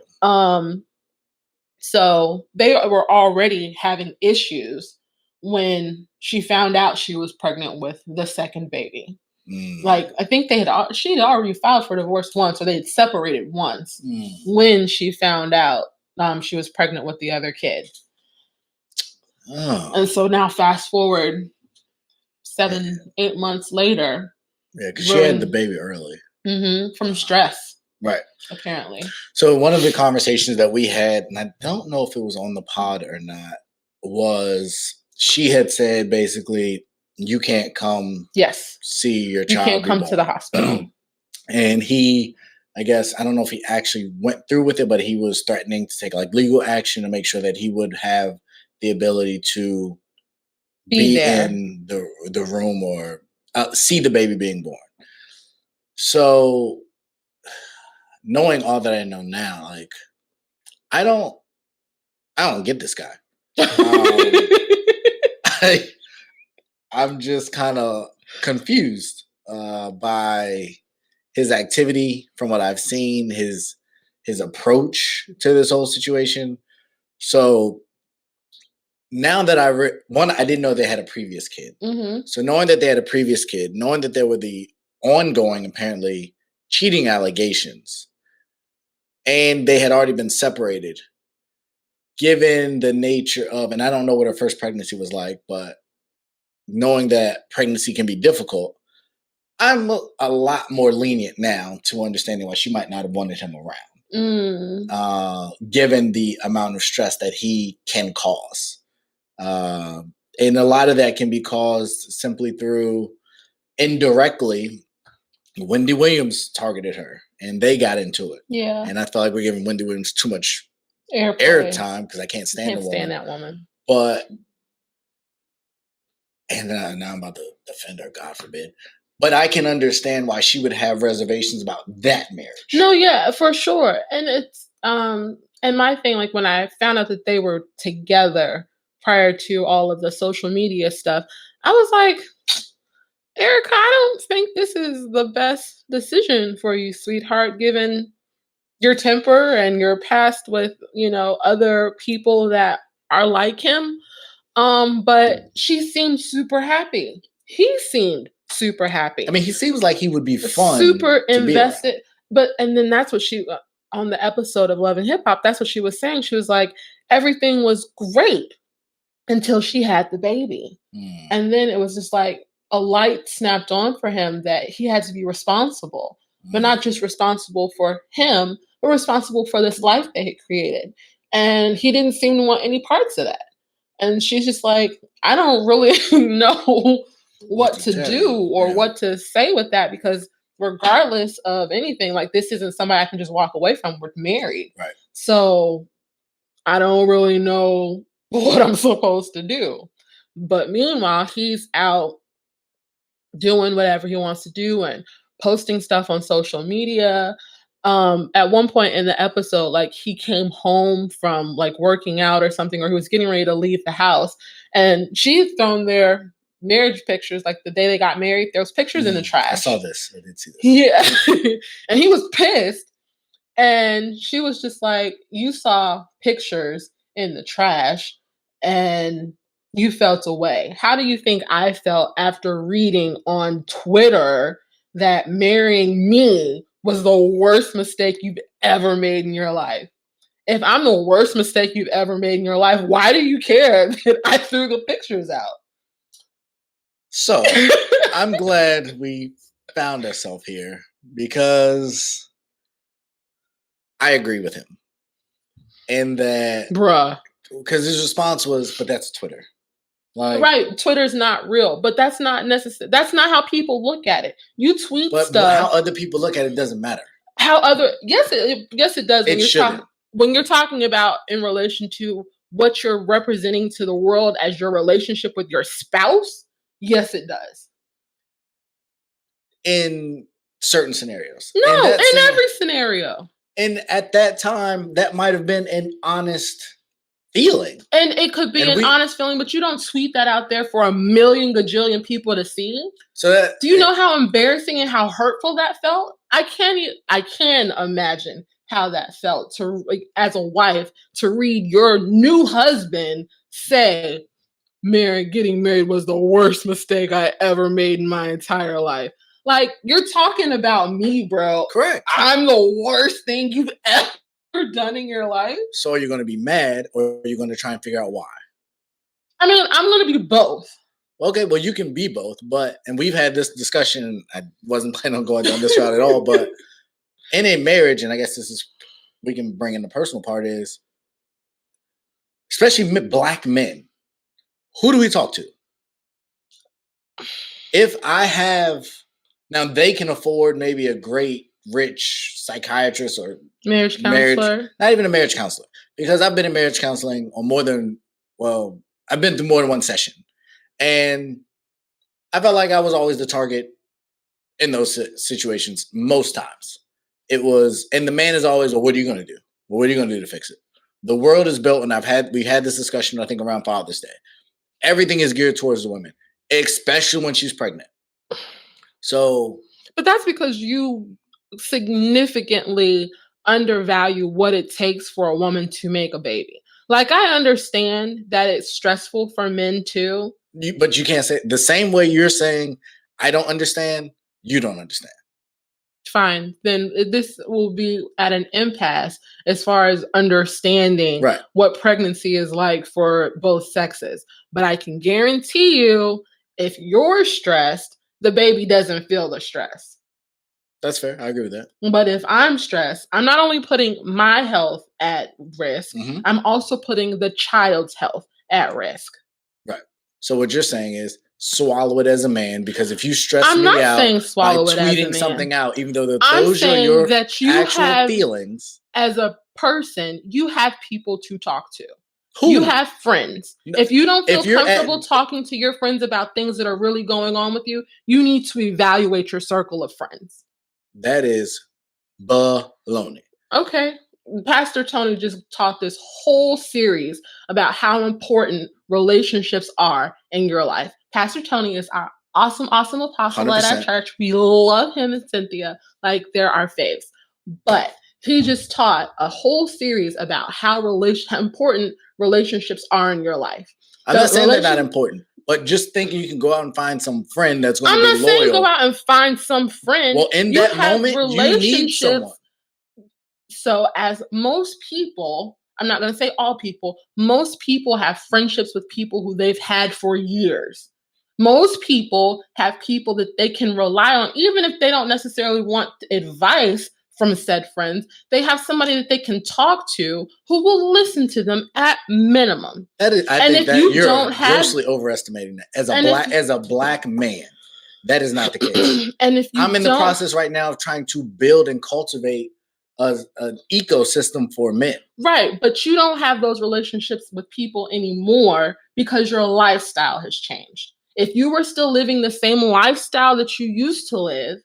So they were already having issues when she found out she was pregnant with the second baby. Like, I think she had already filed for divorce once, or they had separated once when she found out she was pregnant with the other kid. And so now fast forward 7-8 months later. Yeah, because she had the baby early. From stress. Right. Apparently. So one of the conversations that we had, and I don't know if it was on the pod or not, was she had said basically, you can't come see your child. You can't come to the hospital. And he, I guess, I don't know if he actually went through with it, but he was threatening to take like legal action to make sure that he would have the ability to be in the room or see the baby being born. So knowing all that I know now, like I don't get this guy. I'm just kind of confused by his activity from what I've seen, his approach to this whole situation. So now that I didn't know they had a previous kid. Mm-hmm. So knowing that they had a previous kid, knowing that there were the ongoing, apparently, cheating allegations, and they had already been separated, given the nature of, and I don't know what her first pregnancy was like, but knowing that pregnancy can be difficult, I'm a lot more lenient now to understanding why she might not have wanted him around, given the amount of stress that he can cause. And a lot of that can be caused simply through indirectly. Wendy Williams targeted her and they got into it. Yeah. And I felt like we're giving Wendy Williams too much airtime because I can't stand that woman. But, and now I'm about to defend her, God forbid. But I can understand why she would have reservations about that marriage. No, yeah, for sure. And it's, and my thing, like when I found out that they were together prior to all of the social media stuff, I was like, Erica, I don't think this is the best decision for you, sweetheart, given your temper and your past with, other people that are like him. But she seemed super happy. He seemed super happy. I mean, he seems like he would be fun. Super invested. And then that's what she, on the episode of Love and Hip Hop, that's what she was saying. She was like, everything was great until she had the baby. And then it was just like a light snapped on for him that he had to be responsible, but not just responsible for him, but responsible for this life that he created. And he didn't seem to want any parts of that. And she's just like, I don't really know what to do or what to say with that, because regardless of anything, like this isn't somebody I can just walk away from. We're married. Right. So I don't really know what I'm supposed to do. But meanwhile, he's out doing whatever he wants to do and posting stuff on social media. At one point in the episode, like he came home from like working out or something, or he was getting ready to leave the house, and she's thrown their marriage pictures, like the day they got married, there was pictures in the trash. I saw this. I did see this. Yeah. And he was pissed. And she was just like, you saw pictures in the trash and you felt away. How do you think I felt after reading on Twitter that marrying me was the worst mistake you've ever made in your life? If I'm the worst mistake you've ever made in your life, why do you care that I threw the pictures out? So I'm glad we found ourselves here, because I agree with him. And that, because his response was, but that's Twitter. Like, right, Twitter's not real, but that's not necessary. That's not how people look at it. You tweet stuff. But how other people look at it doesn't matter. Yes, it does. When you're talking about in relation to what you're representing to the world as your relationship with your spouse, yes, it does. In certain scenarios. No, in every scenario. And at that time, that might have been an honest feeling. And it could be an honest feeling, but you don't tweet that out there for a million gajillion people to see. So do you know how embarrassing and how hurtful that felt? I can imagine how that felt to, like, as a wife, to read your new husband say, getting married was the worst mistake I ever made in my entire life. Like, you're talking about me, bro. Correct. I'm the worst thing you've ever done in your life. So are you going to be mad, or are you going to try and figure out why? I mean, I'm going to be both. Okay, well, you can be both, and we've had this discussion. I wasn't planning on going down this route at all, but in a marriage, and I guess we can bring in the personal part, is especially Black men, who do we talk to? If I have, now they can afford maybe a great rich psychiatrist or marriage counselor, not even a marriage counselor, because I've been in marriage counseling on I've been through more than one session, and I felt like I was always the target in those situations most times. it was, and the man is always, well, what are you going to do? Well, what are you going to do to fix it? The world is built, and we had this discussion, I think, around Father's Day. Everything is geared towards the women, especially when she's pregnant. So, but that's because you significantly undervalue what it takes for a woman to make a baby. Like, I understand that it's stressful for men too. But you can't say the same way you're saying, I don't understand, you don't understand. Fine. Then this will be at an impasse as far as understanding what pregnancy is like for both sexes. But I can guarantee you, if you're stressed, the baby doesn't feel the stress. That's fair. I agree with that. But if I'm stressed, I'm not only putting my health at risk, I'm also putting the child's health at risk. Right. So what you're saying is swallow it as a man, because if you stress I'm me not out saying swallow by it as a tweeting man. something out, even though those are your that you actual have, feelings. As a person, you have people to talk to. Who? You have friends. No, if you don't feel comfortable talking to your friends about things that are really going on with you, you need to evaluate your circle of friends. That is baloney. Okay. Pastor Tony just taught this whole series about how important relationships are in your life. Pastor Tony is our awesome apostle 100%. At our church. We love him and Cynthia like they're our faves. But he just taught a whole series about how important relationships are in your life. I'm not saying they're not important, but just thinking you can go out and find some friend that's going to be loyal. I'm not saying go out and find some friend. Well, in that moment, you need someone. So as most people, I'm not going to say all people, most people have friendships with people who they've had for years. Most people have people that they can rely on, even if they don't necessarily want advice from said friends. They have somebody that they can talk to who will listen to them at minimum. That is, I think that you're grossly overestimating that. As a black man, that is not the case. And if I'm in the process right now of trying to build and cultivate an ecosystem for men. Right, but you don't have those relationships with people anymore because your lifestyle has changed. If you were still living the same lifestyle that you used to live,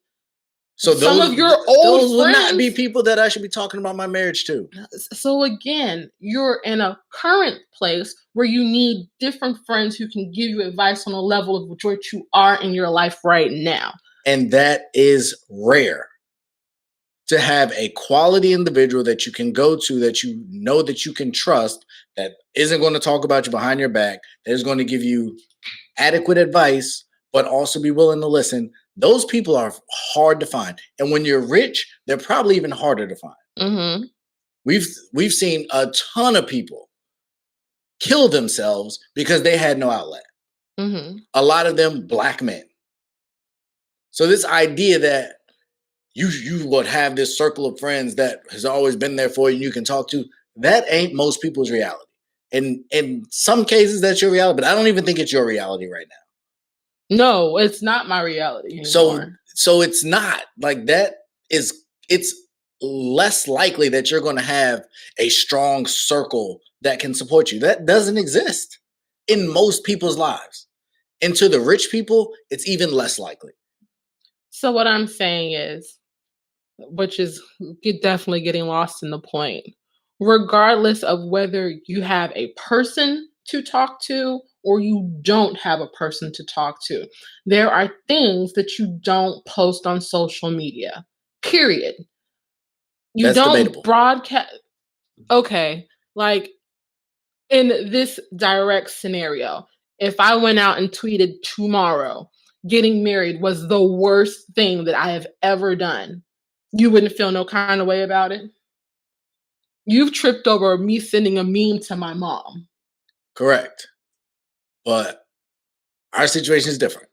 so some of your old friends would not be people that I should be talking about my marriage to. So again, you're in a current place where you need different friends who can give you advice on a level of which you are in your life right now. And that is rare. To have a quality individual that you can go to, that you know that you can trust, that isn't going to talk about you behind your back, that is going to give you adequate advice, but also be willing to listen. Those people are hard to find. And when you're rich, they're probably even harder to find. Mm-hmm. We've seen a ton of people kill themselves because they had no outlet. Mm-hmm. A lot of them black men. So this idea that you would have this circle of friends that has always been there for you and you can talk to, that ain't most people's reality. And in some cases, that's your reality, but I don't even think it's your reality right now. No, it's not my reality anymore. So it's not like that. It's less likely that you're going to have a strong circle that can support you. That doesn't exist in most people's lives. And to the rich people, it's even less likely. So what I'm saying is, which is definitely getting lost in the point, regardless of whether you have a person to talk to or you don't have a person to talk to, there are things that you don't post on social media, period. You That's don't debatable. Broadcast. Okay, like in this direct scenario, if I went out and tweeted tomorrow, getting married was the worst thing that I have ever done, you wouldn't feel no kind of way about it? You've tripped over me sending a meme to my mom. Correct. But our situation is different.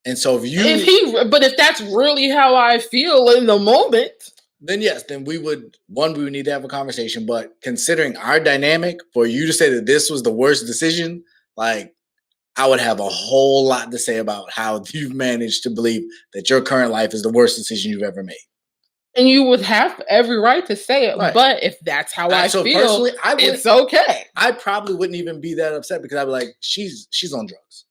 And so if that's really how I feel in the moment, then yes, then we would need to have a conversation. But considering our dynamic, for you to say that this was the worst decision, like, I would have a whole lot to say about how you've managed to believe that your current life is the worst decision you've ever made. And you would have every right to say it. Right. But if that's how I feel, personally, it's okay. I probably wouldn't even be that upset because I'd be like, she's on drugs.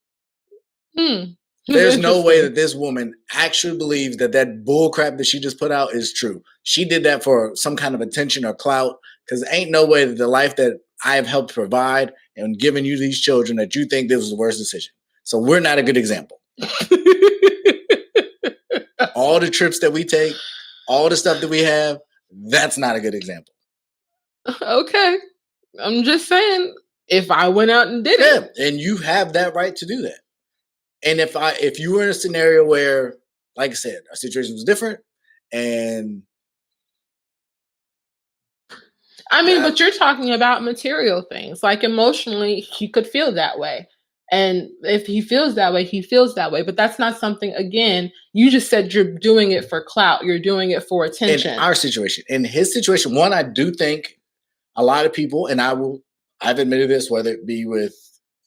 There's no way that this woman actually believes that bull crap that she just put out is true. She did that for some kind of attention or clout, because ain't no way that the life that I have helped provide and given you these children that you think this was the worst decision. So we're not a good example. All the trips that we take, all the stuff that we have, that's not a good example. Okay. I'm just saying, if I went out and did it. And you have that right to do that. And if you were in a scenario where, like I said, our situation was different, and I mean, but you're talking about material things. Like emotionally, he could feel that way. And if he feels that way, he feels that way. But that's not something, again, you just said you're doing it for clout. You're doing it for attention. In our situation, in his situation, one, I do think a lot of people, and I've admitted this, whether it be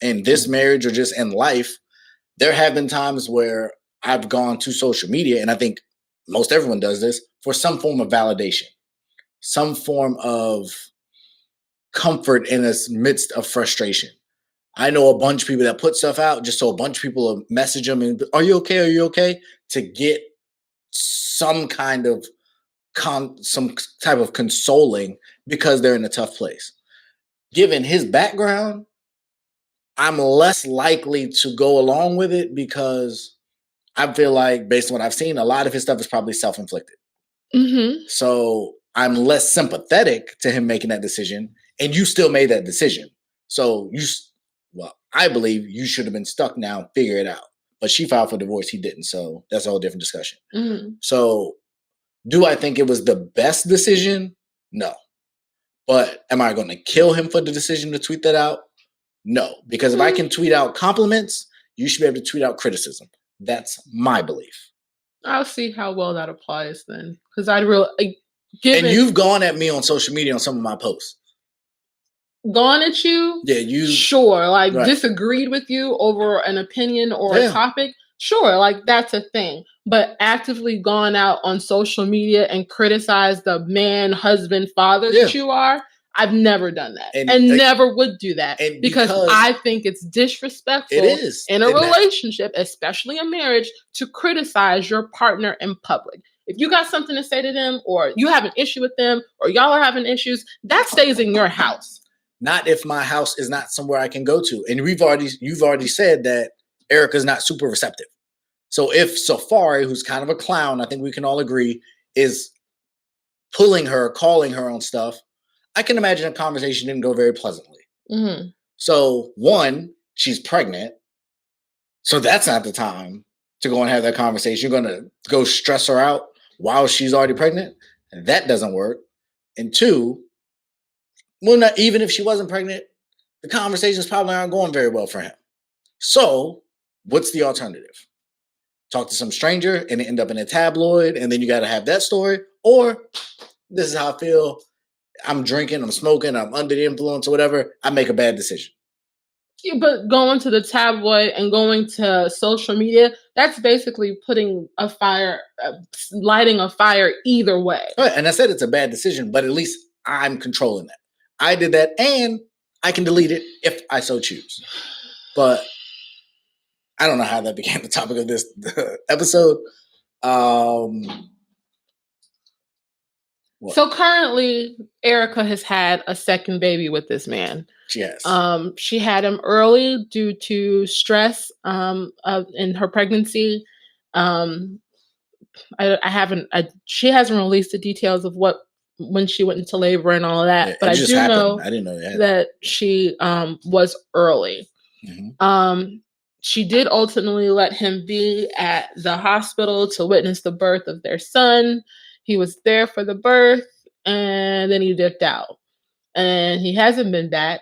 in this marriage or just in life, there have been times where I've gone to social media, and I think most everyone does this, for some form of validation, some form of comfort in the midst of frustration. I know a bunch of people that put stuff out just so a bunch of people will message them and, are you okay? Are you okay? To get some kind of some type of consoling because they're in a tough place. Given his background, I'm less likely to go along with it because I feel like, based on what I've seen, a lot of his stuff is probably self-inflicted. Mm-hmm. So I'm less sympathetic to him making that decision, and you still made that decision. So I believe you should have been stuck now and figure it out. But she filed for divorce. He didn't. So that's a whole different discussion. Mm-hmm. So do I think it was the best decision? No. But am I going to kill him for the decision to tweet that out? No. Because if I can tweet out compliments, you should be able to tweet out criticism. That's my belief. I'll see how well that applies then. Because I'd and you've gone at me on social media on some of my posts. Gone at you? Yeah, sure, like right. Disagreed with you over an opinion or a topic. Sure, like that's a thing. But actively gone out on social media and criticize the man, husband, father that you are, I've never done that. And never would do that. Because I think it's disrespectful in a relationship, especially a marriage, to criticize your partner in public. If you got something to say to them, or you have an issue with them, or y'all are having issues, that stays in your house. Not if my house is not somewhere I can go to. And you've already said that Erica's not super receptive. So if Safari, who's kind of a clown, I think we can all agree, is pulling her, calling her on stuff, I can imagine a conversation didn't go very pleasantly. Mm-hmm. So one, she's pregnant. So that's not the time to go and have that conversation. You're going to go stress her out while she's already pregnant. And that doesn't work. And two, well, not even if she wasn't pregnant, the conversations probably aren't going very well for him. So what's the alternative? Talk to some stranger and end up in a tabloid, and then you got to have that story. Or this is how I feel. I'm drinking, I'm smoking, I'm under the influence or whatever. I make a bad decision. Yeah, but going to the tabloid and going to social media, that's basically lighting a fire either way. Right. And I said it's a bad decision, but at least I'm controlling that. I did that, and I can delete it if I so choose. But I don't know how that became the topic of this episode. So currently, Erica has had a second baby with this man. She has. She had him early due to stress in her pregnancy. She hasn't released the details of when she went into labor and all of that. Yeah, but I do know I didn't know that she was early. Mm-hmm. She did ultimately let him be at the hospital to witness the birth of their son. He was there for the birth, and then he dipped out. And he hasn't been back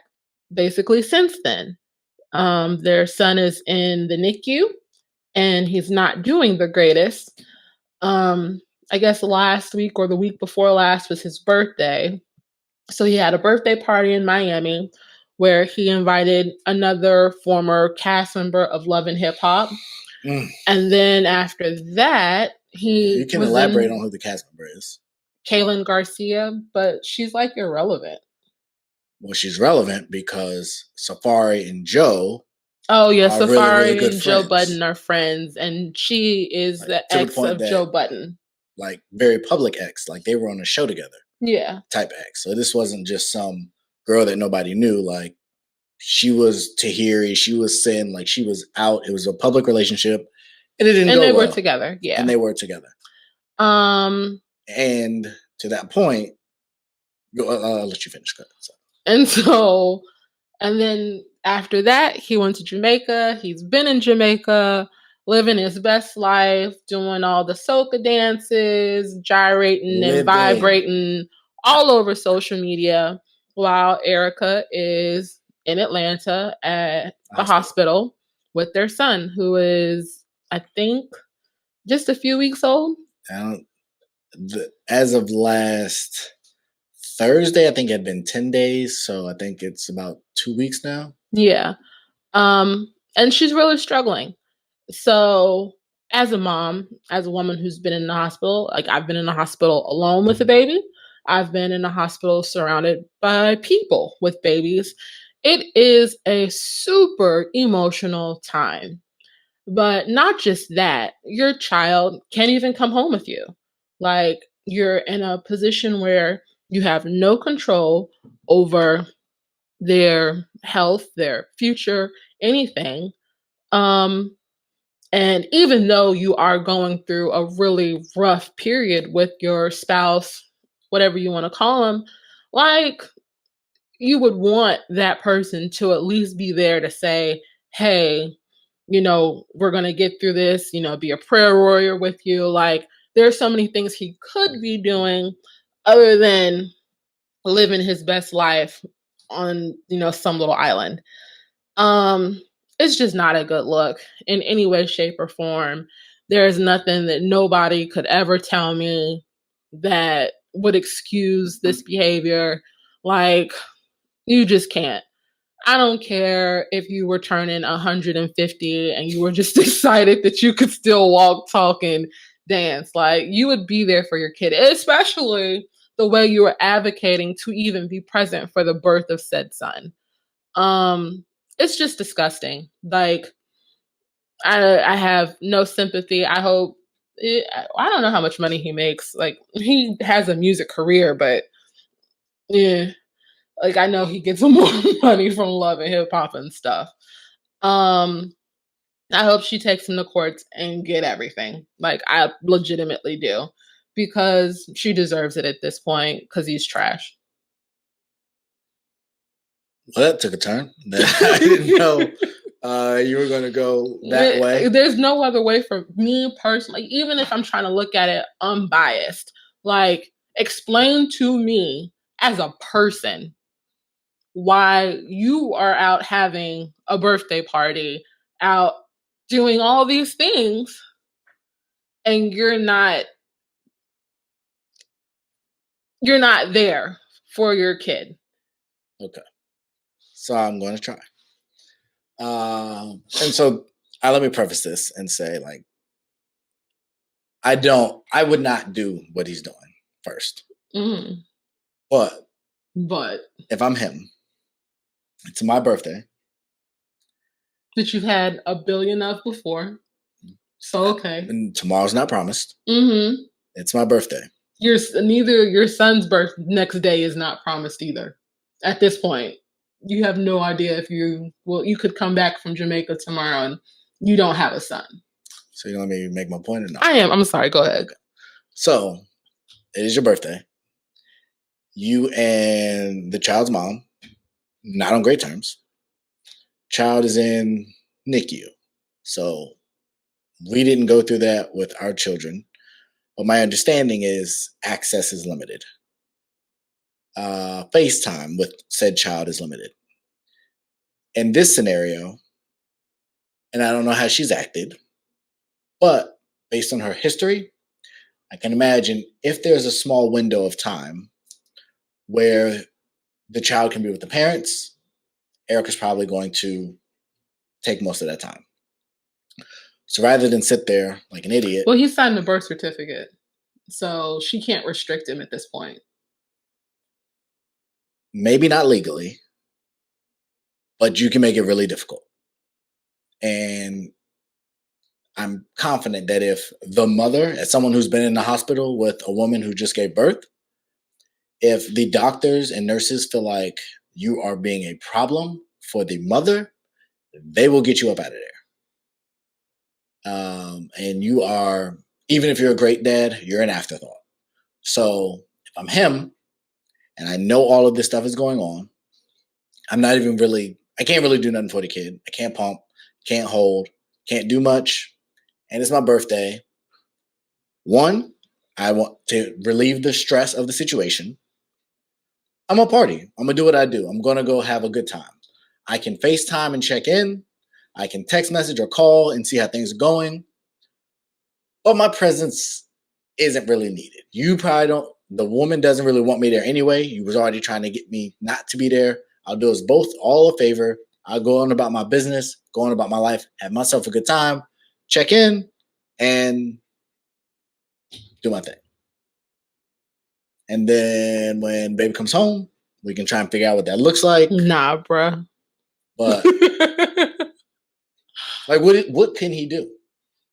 basically since then. Their son is in the NICU, and he's not doing the greatest. I guess last week or the week before last was his birthday. So he had a birthday party in Miami where he invited another former cast member of Love and Hip Hop. And then after that, you can elaborate on who the cast member is. Kaylin Garcia, but she's like irrelevant. Well, she's relevant because Safari and Joe Oh yeah, are really, really Safari good and Joe friends. Budden are friends, and she is Like, the to the ex point of that, Joe Budden. like, very public ex, like they were on a show together Yeah. type ex. So this wasn't just some girl that nobody knew. Like, she was Tahiri, she was Sin, like she was out. It was a public relationship, and it didn't And go they were well. together. Yeah. And they were together. Um. And to that point, I'll let you finish. So. And then after that, he went to Jamaica. He's been in Jamaica, living his best life, doing all the soca dances, gyrating and vibrating all over social media, while Erica is in Atlanta at the hospital with their son, who is, I think, just a few weeks old. As of last Thursday, I think it had been 10 days. So I think it's about 2 weeks now. Yeah. And she's really struggling. So as a mom, as a woman who's been in the hospital, like I've been in the hospital alone with a baby. I've been in the hospital surrounded by people with babies. It is a super emotional time. But not just that, your child can't even come home with you. Like you're in a position where you have no control over their health, their future, anything. And even though you are going through a really rough period with your spouse, whatever you want to call them, like you would want that person to at least be there to say, hey, we're going to get through this, be a prayer warrior with you. Like there's so many things he could be doing other than living his best life on, some little island. It's just not a good look in any way, shape, or form. There is nothing that nobody could ever tell me that would excuse this behavior. Like, you just can't. I don't care if you were turning 150 and you were just excited that you could still walk, talk, and dance. Like, you would be there for your kid, especially the way you were advocating to even be present for the birth of said son. It's just disgusting. Like, I have no sympathy. I hope. I don't know how much money he makes. Like, he has a music career, but yeah, like I know he gets more money from Love and Hip Hop and stuff. I hope she takes him to courts and get everything. Like, I legitimately do, because she deserves it at this point. Because he's trash. Well, that took a turn. I didn't know you were going to go that way. There's no other way for me personally, even if I'm trying to look at it unbiased. Like, explain to me as a person why you are out having a birthday party, out doing all these things, and you're not there for your kid. Okay. So I'm going to try. And so let me preface this and say, like, I would not do what he's doing first. Mm-hmm. But if I'm him, it's my birthday. That you've had a billion of before. So, okay. And tomorrow's not promised. Mm-hmm. It's my birthday. Neither your son's next day is not promised either. At this point, you have no idea if you could come back from Jamaica tomorrow and you don't have a son. So you want me to make my point or not? I am. I'm sorry. Go ahead. Okay. So it is your birthday. You and the child's mom, not on great terms. Child is in NICU. So we didn't go through that with our children. But my understanding is access is limited. FaceTime with said child is limited. In this scenario, and I don't know how she's acted, but based on her history, I can imagine if there's a small window of time where the child can be with the parents, Erica's probably going to take most of that time. So rather than sit there like an idiot. Well, he signed the birth certificate, so she can't restrict him at this point. Maybe not legally, but you can make it really difficult. And I'm confident that if the mother, as someone who's been in the hospital with a woman who just gave birth, if the doctors and nurses feel like you are being a problem for the mother, they will get you up out of there. And you are, even if you're a great dad, you're an afterthought. So if I'm him and I know all of this stuff is going on, I can't really do nothing for the kid. I can't pump, can't hold, can't do much. And it's my birthday. One, I want to relieve the stress of the situation. I'm a party. I'm going to do what I do. I'm going to go have a good time. I can FaceTime and check in. I can text message or call and see how things are going. But my presence isn't really needed. You probably don't. The woman doesn't really want me there anyway. You was already trying to get me not to be there. I'll do us both all a favor. I'll go on about my business, go on about my life, have myself a good time, check in, and do my thing. And then when baby comes home, we can try and figure out what that looks like. Nah, bruh. But like, what can he do?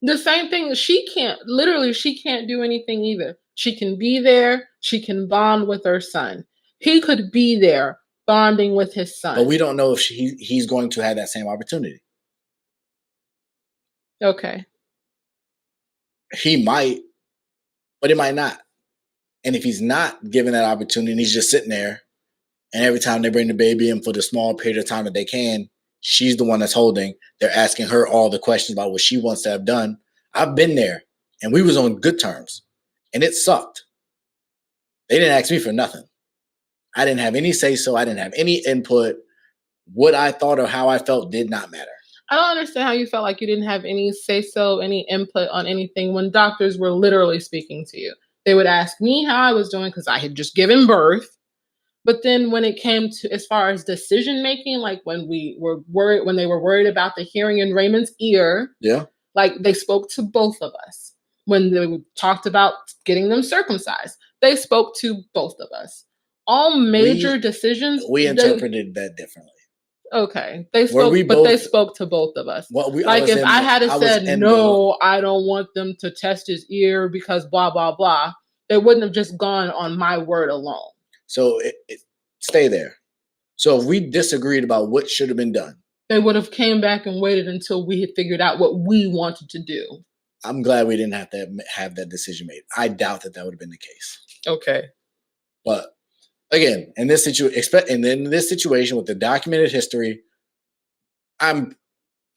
The same thing. She can't do anything either. She can be there. She can bond with her son. He could be there bonding with his son. But we don't know if he's going to have that same opportunity. Okay. He might, but he might not. And if he's not given that opportunity, and he's just sitting there, and every time they bring the baby in for the small period of time that they can, she's the one that's holding. They're asking her all the questions about what she wants to have done. I've been there, and we was on good terms, and it sucked. They didn't ask me for nothing. I didn't have any say-so. I didn't have any input. What I thought or how I felt did not matter. I don't understand how you felt like you didn't have any say-so, any input on anything when doctors were literally speaking to you. They would ask me how I was doing because I had just given birth. But then when it came to as far as decision making, like when they were worried about the hearing in Raymond's ear, yeah, like they spoke to both of us. When they talked about getting them circumcised, they spoke to both of us. All major decisions, we interpreted that differently. Okay, they spoke, they spoke to both of us. Well, if I had said no, I don't want them to test his ear because blah blah blah, they wouldn't have just gone on my word alone. So stay there. So if we disagreed about what should have been done, they would have came back and waited until we had figured out what we wanted to do. I'm glad we didn't have to have that decision made. I doubt that would have been the case. Okay, but again, in this situation with the documented history, I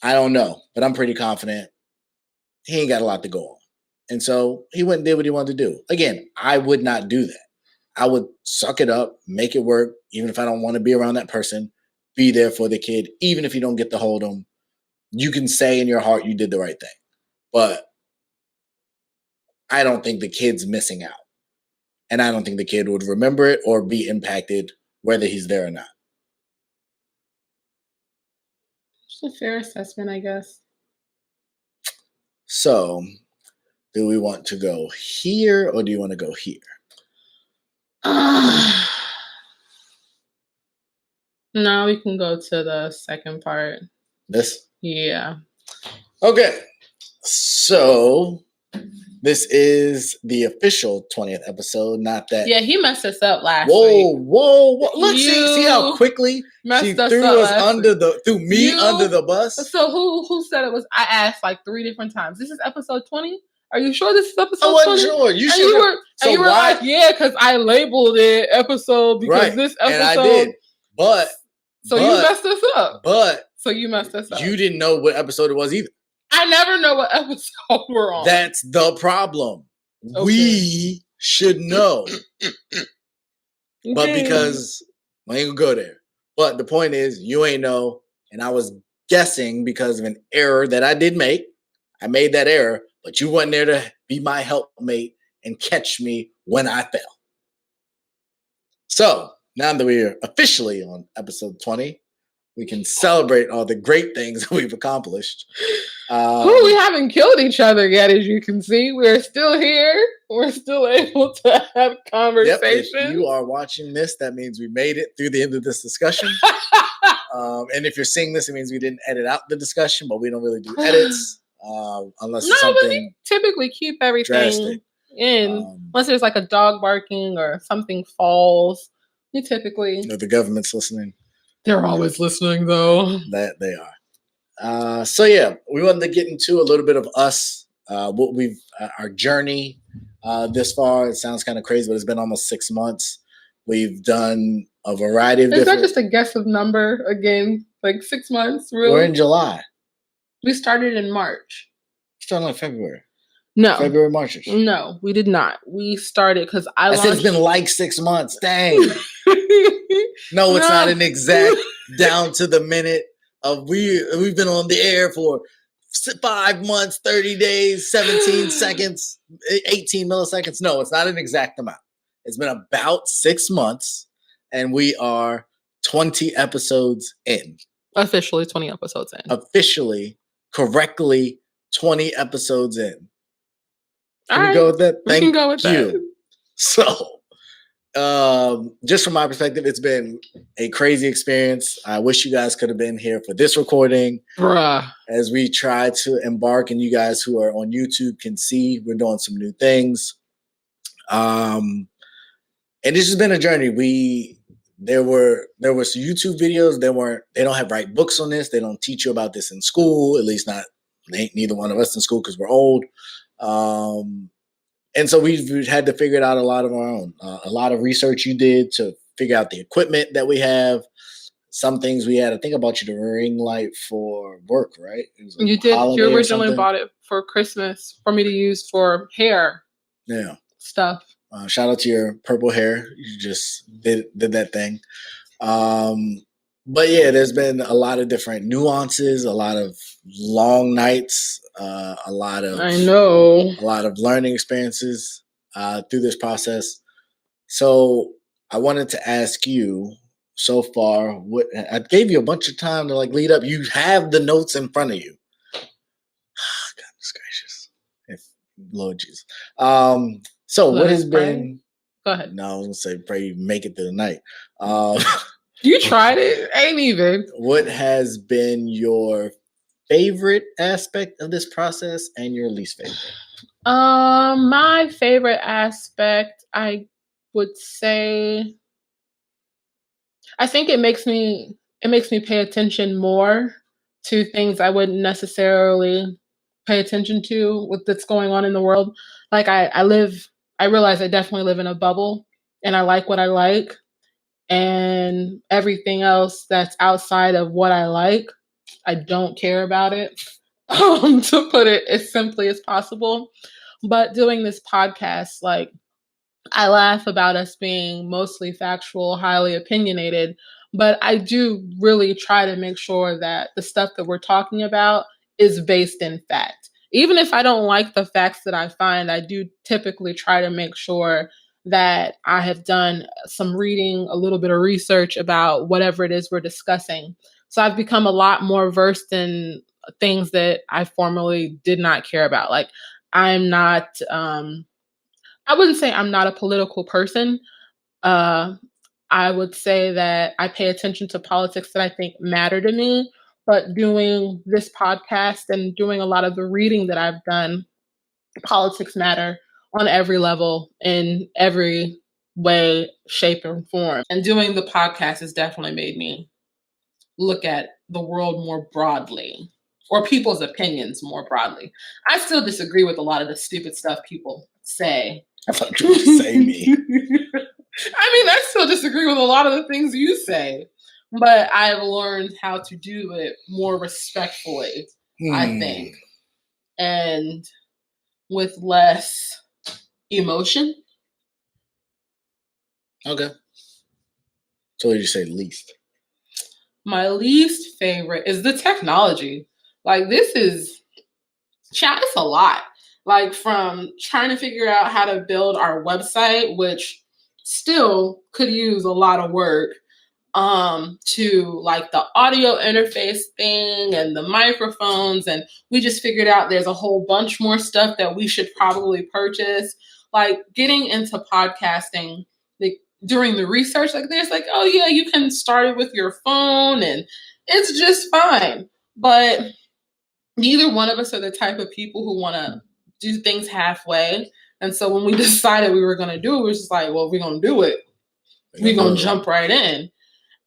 don't know, but I'm pretty confident he ain't got a lot to go on. And so he went and did what he wanted to do. Again, I would not do that. I would suck it up, make it work, even if I don't want to be around that person, be there for the kid, even if you don't get to hold them. You can say in your heart you did the right thing. But I don't think the kid's missing out. And I don't think the kid would remember it or be impacted whether he's there or not. It's a fair assessment, I guess. So, do we want to go here or do you want to go here? No, we can go to the second part. This? Yeah. Okay. So, this is the official 20th episode, not that. Yeah, he messed us up last week. Whoa. Look, see how quickly she threw us under the bus? So who said it was? I asked like 3 different times. This is episode 20? Are you sure this is episode 20? I wasn't sure. You were like, yeah, because I labeled it episode because this episode. And I did. You messed us up. So you messed us up. You didn't know what episode it was either. I never know what episode we're on. That's the problem. Okay. We should know. But because I ain't gonna go there. But the point is, you ain't know. And I was guessing because of an error that I did make. I made that error, but you weren't there to be my helpmate and catch me when I fell. So now that we're officially on episode 20, we can celebrate all the great things we've accomplished. We haven't killed each other yet, as you can see. We're still here. We're still able to have conversations. Yep, if you are watching this, that means we made it through the end of this discussion. And if you're seeing this, it means we didn't edit out the discussion, but we don't really do edits unless it's something. But we typically keep everything drastic. in. Unless there's like a dog barking or something falls, we typically. The government's listening. They're always listening, though. That they are. So yeah, we wanted to get into a little bit of us, what we've our journey this far. It sounds kind of crazy, but it's been almost 6 months. We've done a variety of Is that just a guess of number again? Like 6 months, really? We're in July. We started in March. Started like February. No. February, March. No, we did not. We started because I said it's been like 6 months. Dang. No, it's not an exact down to the minute of we've been on the air for 5 months, 30 days, 17 seconds, 18 milliseconds. No, it's not an exact amount. It's been about 6 months, and we are 20 episodes in. Officially 20 episodes in. Officially, correctly, 20 episodes in. Can we go with that? We can go with that. So, just from my perspective, it's been a crazy experience. I wish you guys could have been here for this recording. Bruh. As we try to embark, and you guys who are on YouTube can see we're doing some new things. And it's just been a journey. There were some YouTube videos. They don't have right books on this. They don't teach you about this in school, at least not neither one of us in school because we're old. And so we've had to figure it out a lot of our own. A lot of research you did to figure out the equipment that we have. Some things we had to think about the ring light for work, right? You did. You originally bought it for Christmas for me to use for hair. Yeah. Stuff. Shout out to your purple hair. You just did that thing. But yeah, there's been a lot of different nuances, a lot of long nights, a lot of learning experiences through this process. So I wanted to ask you, so far, what I gave you a bunch of time to lead up. You have the notes in front of you. Goodness gracious, Lord Jesus. So what has been? Go ahead. No, I was gonna say pray you make it through the night. You tried it. Ain't even. What has been your favorite aspect of this process and your least favorite? My favorite aspect, I would say, I think it makes me pay attention more to things I wouldn't necessarily pay attention to with what's going on in the world. Like I realize I definitely live in a bubble, and I like what I like. And everything else that's outside of what I like, I don't care about it, to put it as simply as possible. But doing this podcast, I laugh about us being mostly factual, highly opinionated, but I do really try to make sure that the stuff that we're talking about is based in fact. Even if I don't like the facts that I find, I do typically try to make sure that I have done some reading, a little bit of research about whatever it is we're discussing. So I've become a lot more versed in things that I formerly did not care about. I'm not, I wouldn't say I'm not a political person. I would say that I pay attention to politics that I think matter to me, but doing this podcast and doing a lot of the reading that I've done, politics matter on every level, in every way, shape, and form. And doing the podcast has definitely made me look at the world more broadly, or people's opinions more broadly. I still disagree with a lot of the stupid stuff people say. I thought you were going to say me. I still disagree with a lot of the things you say, but I've learned how to do it more respectfully, I think, and with less emotion. Okay. So what did you say least? My least favorite is the technology. This is, chat, it's a lot. From trying to figure out how to build our website, which still could use a lot of work, to the audio interface thing and the microphones. And we just figured out there's a whole bunch more stuff that we should probably purchase. Getting into podcasting, during the research, like there's like, oh yeah, you can start it with your phone and it's just fine. But neither one of us are the type of people who want to do things halfway. And so when we decided we were going to do it, we were just like, well, we're going to do it. We're going to jump right in.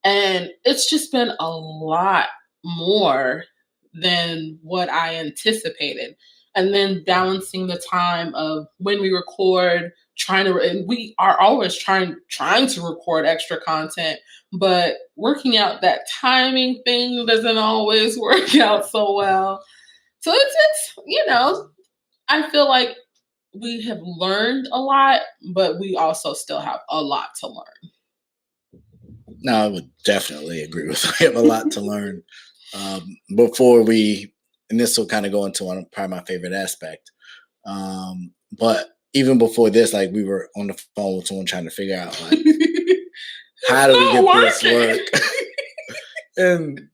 And it's just been a lot more than what I anticipated. And then balancing the time of when we record, and we are always trying to record extra content, but working out that timing thing doesn't always work out so well. So it's I feel like we have learned a lot, but we also still have a lot to learn. No, I would definitely agree with you. We have a lot to learn. Before and this will kind of go into probably my favorite aspect. But even before this, like we were on the phone with someone trying to figure out like how do we get this work? And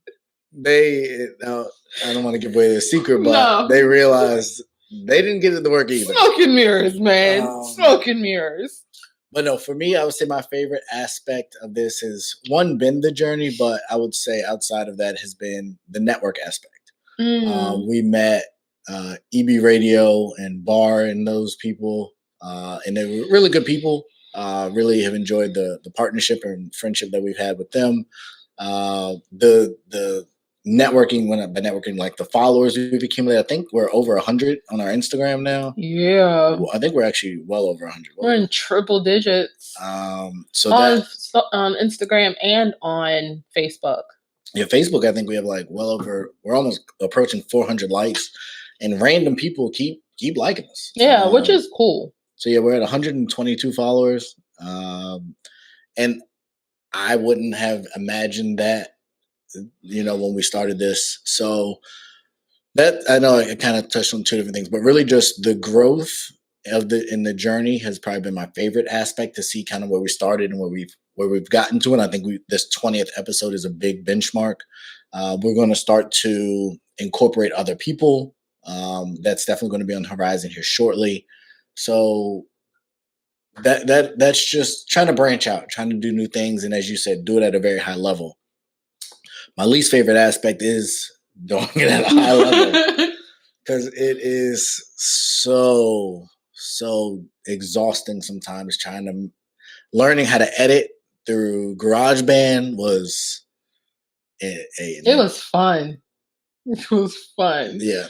I don't want to give away the secret, but they realized they didn't get it to work either. Smoke and mirrors, man. Smoke and mirrors. But no, for me, I would say my favorite aspect of this has been the journey, but I would say outside of that has been the network aspect. We met EB Radio and Bar and those people, and they were really good people. Really have enjoyed the partnership and friendship that we've had with them. The networking, by networking, like the followers we've accumulated, I think we're over 100 on our Instagram now. Yeah. I think we're actually well over 100. We're in triple digits. So on Instagram and on Facebook. Yeah, Facebook, I think we have like we're almost approaching 400 likes, and random people keep liking us. Yeah, which is cool. So yeah, we're at 122 followers. And I wouldn't have imagined that, when we started this. So that, I know I kind of touched on two different things, but really just the growth in the journey has probably been my favorite aspect, to see kind of where we started and where we've gotten to. And I think this 20th episode is a big benchmark. We're going to start to incorporate other people. That's definitely going to be on the horizon here shortly. So that's just trying to branch out, trying to do new things. And as you said, do it at a very high level. My least favorite aspect is doing it at a high level, because it is so exhausting sometimes. Learning how to edit through GarageBand was it was fun. It was fun. Yeah.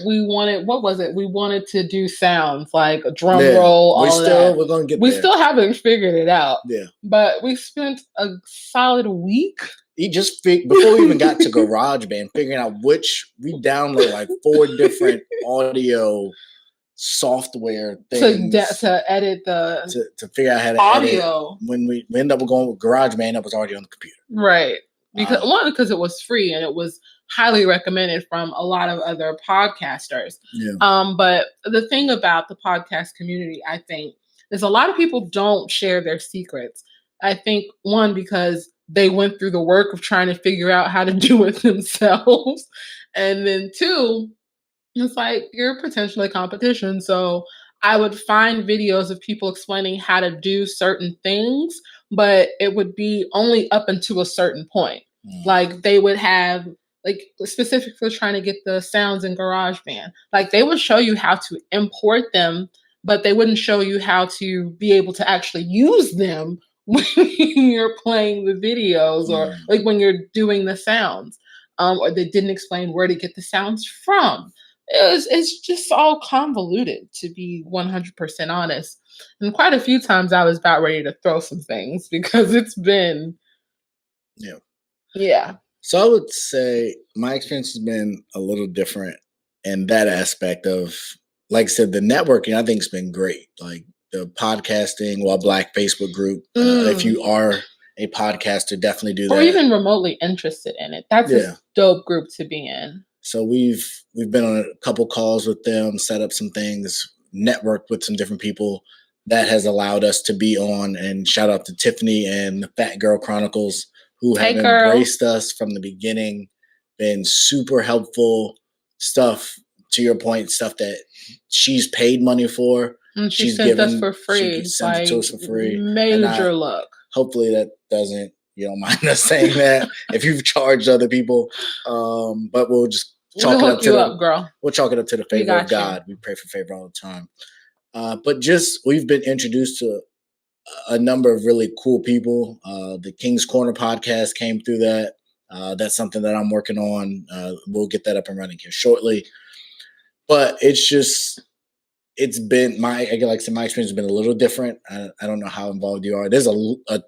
We wanted, what was it? We wanted to do sounds like a drum roll, all that. We're going to get We there. still haven't figured it out. Yeah. But we spent a solid week. Before we even got to GarageBand, figuring out we download like 4 different audio software things to edit to figure out how to audio. Edit. When we end up going with GarageBand, that was already on the computer. Right. Because it was free and it was highly recommended from a lot of other podcasters. Yeah. But the thing about the podcast community, I think, is a lot of people don't share their secrets. I think, one, because they went through the work of trying to figure out how to do it themselves. And then 2, it's like you're potentially competition. So I would find videos of people explaining how to do certain things, but it would be only up until a certain point. Like they would have, like specifically trying to get the sounds in GarageBand, like they would show you how to import them, but they wouldn't show you how to be able to actually use them when you're playing the videos or like when you're doing the sounds. Or they didn't explain where to get the sounds from. It's just all convoluted, to be 100% honest. And quite a few times I was about ready to throw some things because it's been... Yeah. So I would say my experience has been a little different in that aspect of, like I said, the networking, I think has been great. Like the podcasting, While Black Facebook group. If you are a podcaster, definitely do that. Or even remotely interested in it. That's a dope group to be in. So we've been on a couple calls with them, set up some things, networked with some different people. That has allowed us to be on, and shout out to Tiffany and the Fat Girl Chronicles, who have embraced us from the beginning, been super helpful stuff, to your point, stuff that she's paid money for. And she sent us for free. She sent it to us for free. Major luck. Hopefully that doesn't, you don't mind us saying that if you've charged other people. But we'll just chalk it up to girl. We'll chalk it up to the favor of God. We pray for favor all the time. But we've been introduced to a number of really cool people. The King's Corner podcast came through that. That's something that I'm working on. We'll get that up and running here shortly. But it's been my experience has been a little different. I don't know how involved you are. There's a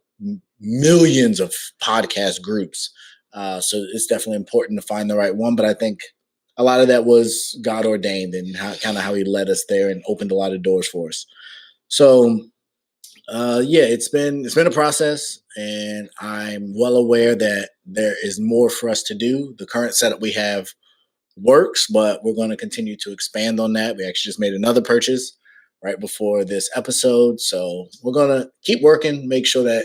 millions of podcast groups. So it's definitely important to find the right one. But I think a lot of that was God ordained and how he led us there and opened a lot of doors for us. So it's been a process, and I'm well aware that there is more for us to do. The current setup we have works, but we're going to continue to expand on that. We actually just made another purchase right before this episode. So we're going to keep working, make sure that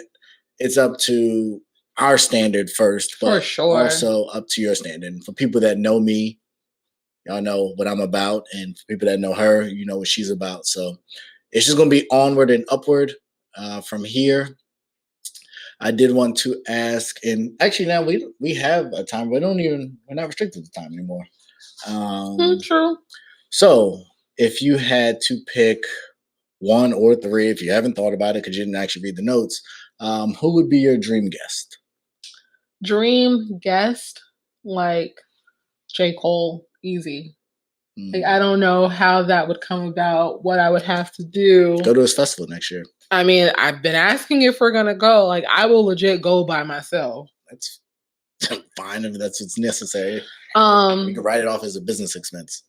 it's up to our standard first, but for sure, also up to your standard. And for people that know me, y'all know what I'm about. And for people that know her, you know what she's about. So it's just going to be onward and upward from here. I did want to ask, and actually now we have a time. We're not restricted to time anymore. True. So if you had to pick one or three, if you haven't thought about it because you didn't actually read the notes, who would be your dream guest? Dream guest, like J. Cole, easy. Like, I don't know how that would come about, what I would have to do. Go to his festival next year. I mean, I've been asking if we're going to go. Like, I will legit go by myself. That's fine if that's what's necessary. You can write it off as a business expense.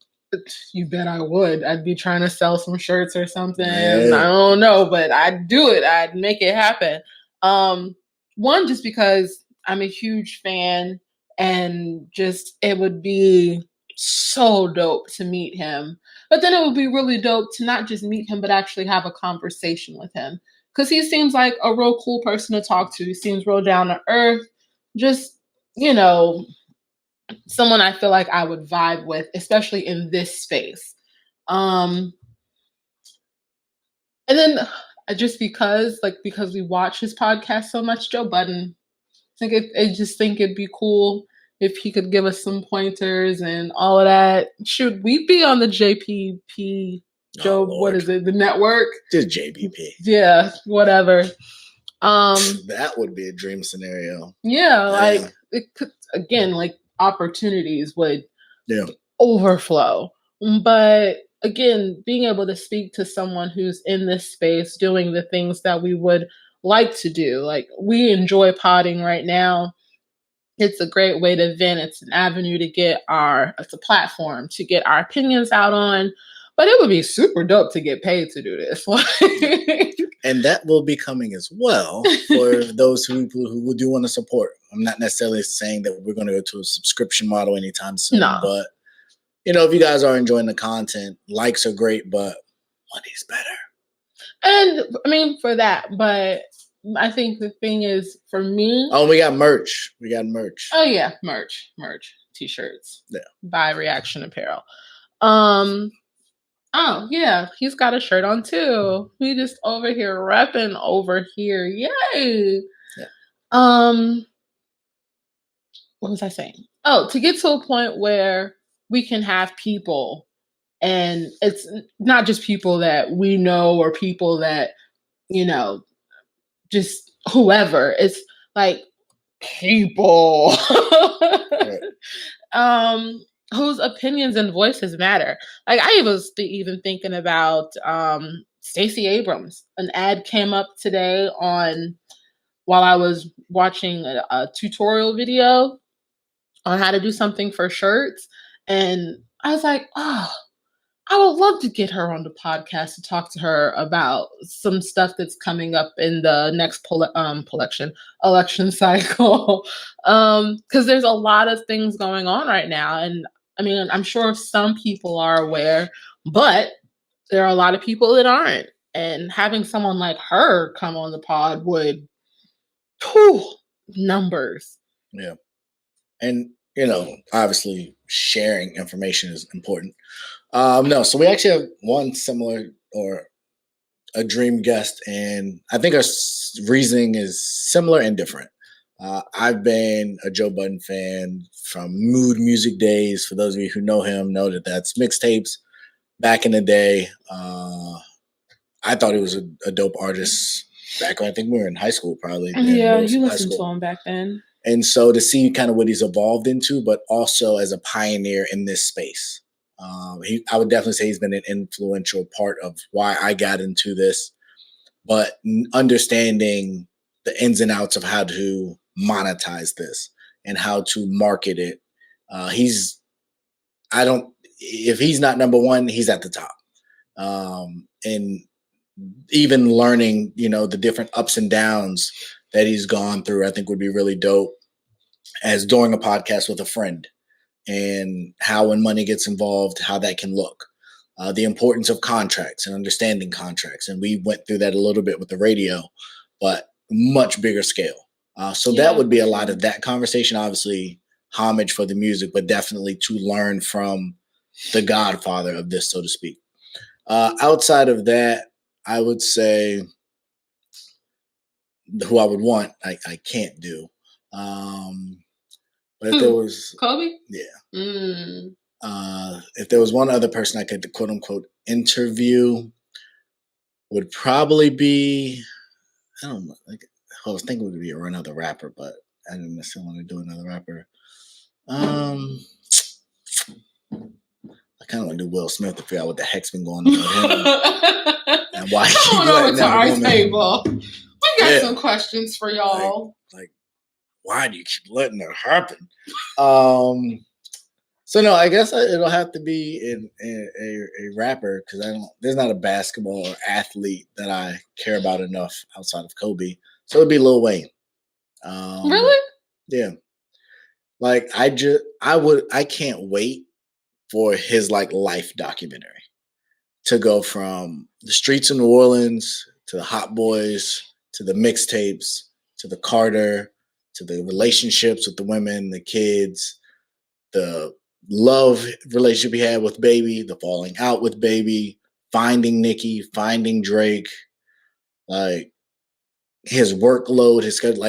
You bet I would. I'd be trying to sell some shirts or something. Yeah. I don't know, but I'd do it. I'd make it happen. One, just because I'm a huge fan, and just it would be so dope to meet him. But then it would be really dope to not just meet him, but actually have a conversation with him. Because he seems like a real cool person to talk to. He seems real down to earth. Just, someone I feel like I would vibe with, especially in this space. And then just because we watch his podcast so much, Joe Budden. I just think it'd be cool if he could give us some pointers and all of that. Should we be on the JPP? Joe, what is it? The network? Just JPP. Yeah, whatever. That would be a dream scenario. Yeah, it could, again, opportunities would overflow. But again, being able to speak to someone who's in this space doing the things that we would like to do. Like, we enjoy podding right now. It's a great way to vent. It's an avenue to it's a platform to get our opinions out on. But it would be super dope to get paid to do this. And that will be coming as well for those who do want to support. I'm not necessarily saying that we're going to go to a subscription model anytime soon. No. But, if you guys are enjoying the content, likes are great, but money's better. And, for that, but I think the thing is, for me... Oh, we got merch. Oh, yeah, merch. T-shirts. Yeah. Buy Reaction Apparel. Oh, yeah, he's got a shirt on, too. We just over here repping over here. Yay! Yeah. What was I saying? Oh, to get to a point where we can have people, and it's not just people that we know or people that, just whoever. It's like people. Right. Whose opinions and voices matter. Like, I was even thinking about Stacey Abrams. An ad came up today while I was watching a tutorial video on how to do something for shirts. And I was like, oh, I would love to get her on the podcast to talk to her about some stuff that's coming up in the next election cycle. Because there's a lot of things going on right now. And I'm sure some people are aware, but there are a lot of people that aren't. And having someone like her come on the pod would, numbers. Yeah. And, obviously sharing information is important. So we actually have one similar or a dream guest, and I think our reasoning is similar and different. I've been a Joe Budden fan from Mood Music days. For those of you who know him, know that that's mixtapes back in the day. I thought he was a dope artist back when I think we were in high school, probably. Yeah, you listened to him back then. And so to see kind of what he's evolved into, but also as a pioneer in this space. I would definitely say he's been an influential part of why I got into this, but understanding the ins and outs of how to monetize this and how to market it. If he's not number one, he's at the top. And even learning, the different ups and downs that he's gone through, I think would be really dope as doing a podcast with a friend, and how when money gets involved, how that can look. The importance of contracts and understanding contracts. And we went through that a little bit with the radio, but much bigger scale. That would be a lot of that conversation. Obviously, homage for the music, but definitely to learn from the godfather of this, so to speak. Outside of that, I would say who I would want, I can't do. But if there was Kobe, if there was one other person I could quote unquote interview, would probably be, I don't know. I was thinking it would be another rapper, but I didn't necessarily want to do another rapper. I kind of want to do Will Smith to figure out what the heck's been going on with him and why he's going over to our table. We got some questions for y'all. Like, why do you keep letting that happen? So no, I guess it'll have to be a rapper, because there's not a basketball or athlete that I care about enough outside of Kobe. So it'd be Lil Wayne. Really? Yeah. Like I can't wait for his life documentary to go from the streets of New Orleans to the Hot Boys to the mixtapes to the Carter to the relationships with the women, the kids, the love relationship he had with Baby, the falling out with Baby, finding Nicki, finding Drake, like his workload, his schedule.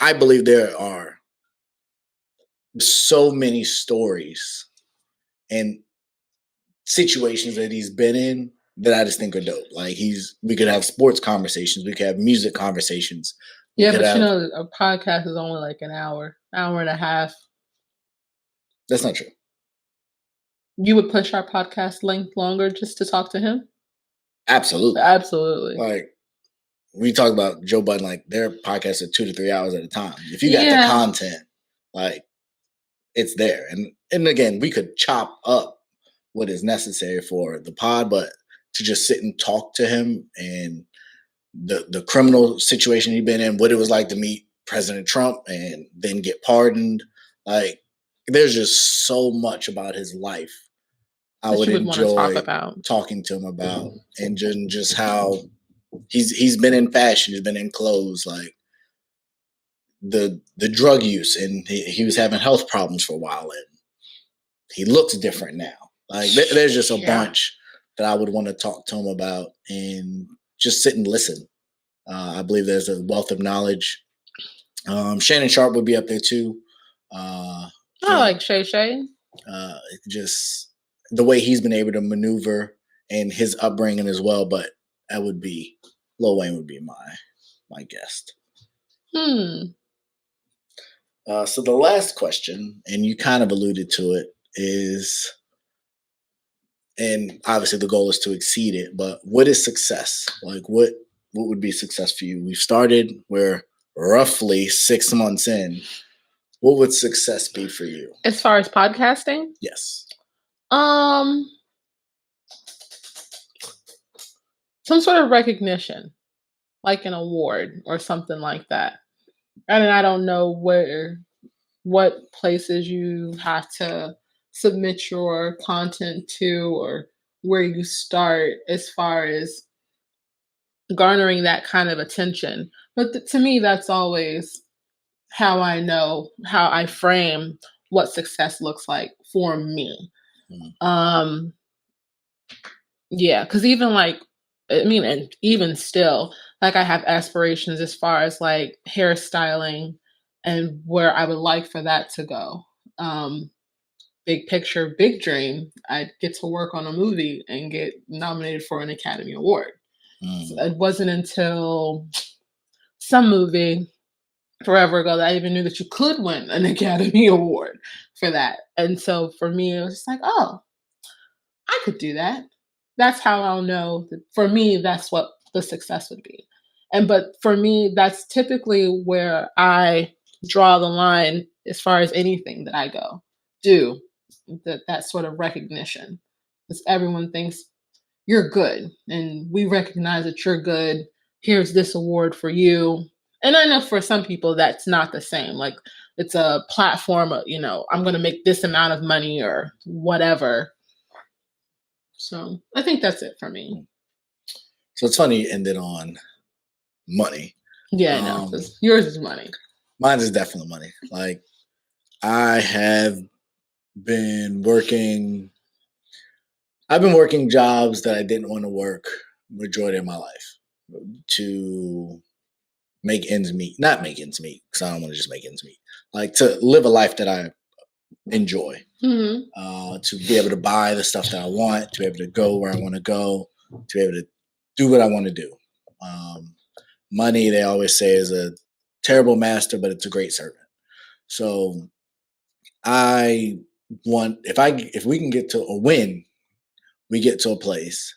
I believe there are so many stories and situations that he's been in that I just think are dope. We could have sports conversations, we could have music conversations. Yeah, but a podcast is only like an hour and a half. That's not true. You would push our podcast length longer just to talk to him? Absolutely. Absolutely. We talk about Joe Budden, their podcasts are 2 to 3 hours at a time. If you got the content, it's there. And again, we could chop up what is necessary for the pod, but to just sit and talk to him and the criminal situation he'd been in, what it was like to meet President Trump and then get pardoned. There's just so much about his life I would enjoy talking to him about, and just how he's been in fashion, he's been in clothes, the drug use, and he was having health problems for a while, and he looks different now. There's just a bunch that I would want to talk to him about and just sit and listen. I believe there's a wealth of knowledge. Shannon Sharpe would be up there too. I like Shay. Just the way he's been able to maneuver and his upbringing as well. But that would be Lil Wayne would be my guest. So the last question, and you kind of alluded to it, is, and obviously the goal is to exceed it, but what is success? What would be success for you? We're roughly 6 months in. What would success be for you? As far as podcasting? Yes. Some sort of recognition, like an award or something like that. And I don't know what places you have to submit your content to, or where you start as far as garnering that kind of attention. But to me, that's always how I frame what success looks like for me. Yeah, because even I mean, and even still, like I have aspirations as far as like hairstyling and where I would like for that to go. Um, Big picture, big dream, I'd get to work on a movie and get nominated for an Academy Award. So it wasn't until some movie forever ago that I even knew that you could win an Academy Award for that. And so for me, it was just like, oh, I could do that. That's how I'll know that for me, that's what the success would be. But for me, that's typically where I draw the line as far as anything that I go do, that sort of recognition. Because everyone thinks you're good and we recognize that you're good. Here's this award for you. And I know for some people that's not the same. Like it's a platform, I'm going to make this amount of money or whatever. So I think that's it for me. So it's funny you ended on money. Yeah, I know. Yours is money. Mine is definitely money. Like I've been working jobs that I didn't want to work majority of my life to make ends meet. Not make ends meet, because I don't want to just make ends meet. Like to live a life that I enjoy. To be able to buy the stuff that I want, to be able to go where I want to go, to be able to do what I want to do. Money, they always say, is a terrible master, but it's a great servant. So I want, if we can get to a win, we get to a place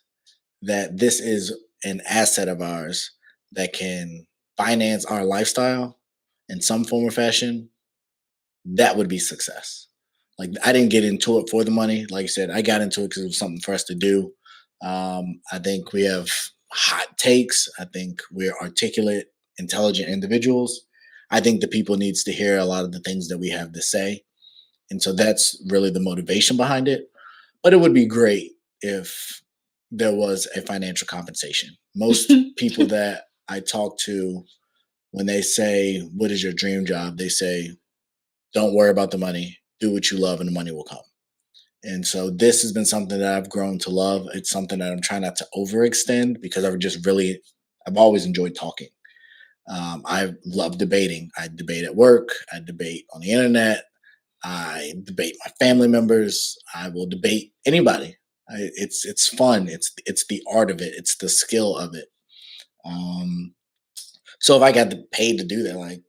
that this is an asset of ours that can finance our lifestyle in some form or fashion, that would be success. Like I didn't get into it for the money. Like I said, I got into it because it was something for us to do. I think we have hot takes. I think we're articulate, intelligent individuals. I think the people needs to hear a lot of the things that we have to say. And so that's really the motivation behind it. But it would be great if there was a financial compensation. Most people that I talk to, when they say, what is your dream job? They say, don't worry about the money. Do what you love and the money will come. And so this has been something that I've grown to love. It's something that I'm trying not to overextend because I've always enjoyed talking. I love debating. I debate at work. I debate on the internet. I debate my family members. I will debate anybody. It's fun. It's the art of it. It's the skill of it. So if I got paid to do that, like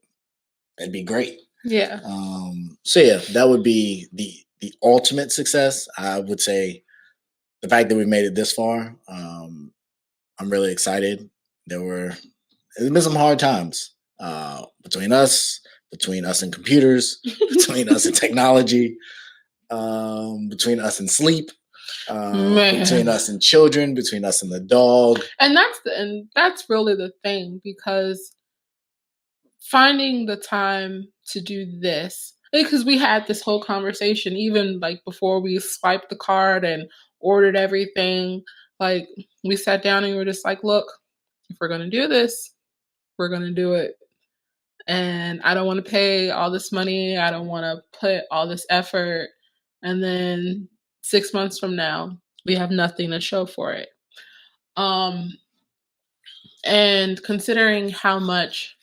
that'd be great. Yeah. So yeah, that would be the ultimate success. I would say the fact that we made it this far. I'm really excited. There's been some hard times between us and computers, between us and technology, between us and sleep, between us and children, between us and the dog. And that's really the thing, because finding the time to do this, because we had this whole conversation even like before we swiped the card and ordered everything. Like we sat down and we were just like, look, if we're going to do this, we're going to do it. And I don't want to pay all this money. I don't want to put all this effort. And then 6 months from now, we have nothing to show for it. And considering how much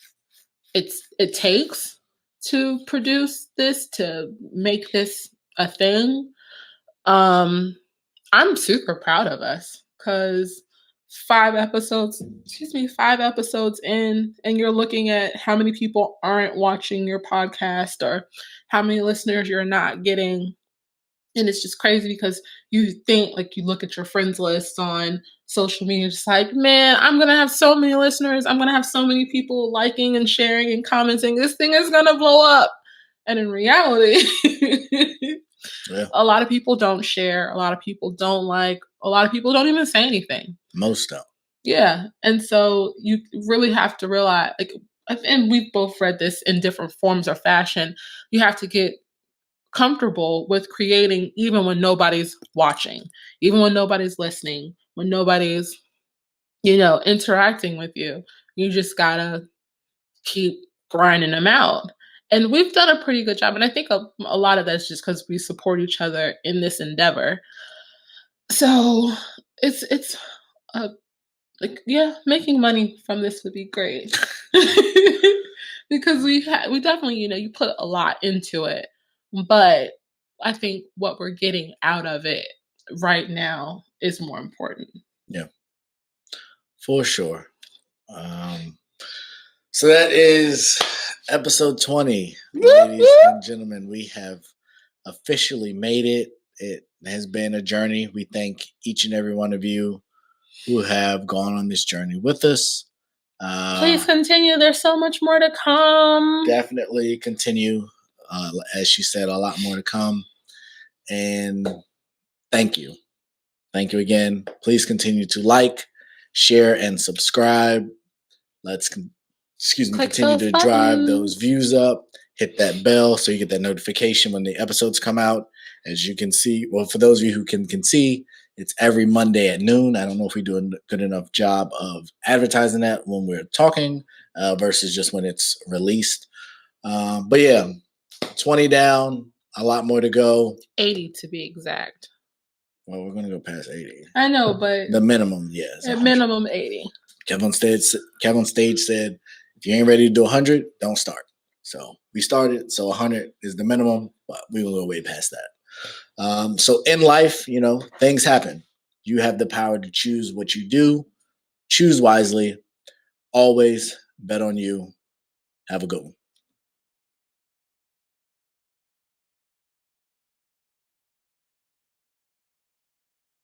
it takes to produce this, to make this a thing, I'm super proud of us, because 5 episodes in, and you're looking at how many people aren't watching your podcast or how many listeners you're not getting. And it's just crazy because you think, like, you look at your friends list on social media, just like, man, I'm going to have so many listeners. I'm going to have so many people liking and sharing and commenting. This thing is going to blow up. And in reality, yeah. A lot of people don't share. A lot of people don't like. A lot of people don't even say anything. Most don't. Yeah. And so you really have to realize, like, and we've both read this in different forms or fashion, you have to get comfortable with creating even when nobody's watching, even when nobody's listening, when nobody's, interacting with you. You just gotta keep grinding them out. And we've done a pretty good job. And I think a lot of that's just because we support each other in this endeavor. So it's making money from this would be great. Because we definitely, you put a lot into it. But I think what we're getting out of it right now is more important. Yeah. For sure. So that is episode 20. Ladies and gentlemen, we have officially made it. It has been a journey. We thank each and every one of you who have gone on this journey with us. Please continue. There's so much more to come. Definitely continue. As she said, a lot more to come. And thank you. Thank you again. Please continue to like, share, and subscribe. Let's continue to drive those views up. Hit that bell so you get that notification when the episodes come out. As you can see, well, for those of you who can see, it's every Monday at noon. I don't know if we do a good enough job of advertising that when we're talking versus just when it's released. But yeah, 20 down, a lot more to go. 80 to be exact. Well, we're going to go past 80. I know, but the minimum, yes. At minimum 80. Kevin Stage said, if you ain't ready to do 100, don't start. So we started, so 100 is the minimum, but we will go way past that. So in life, things happen. You have the power to choose what you do. Choose wisely. Always bet on you. Have a good one.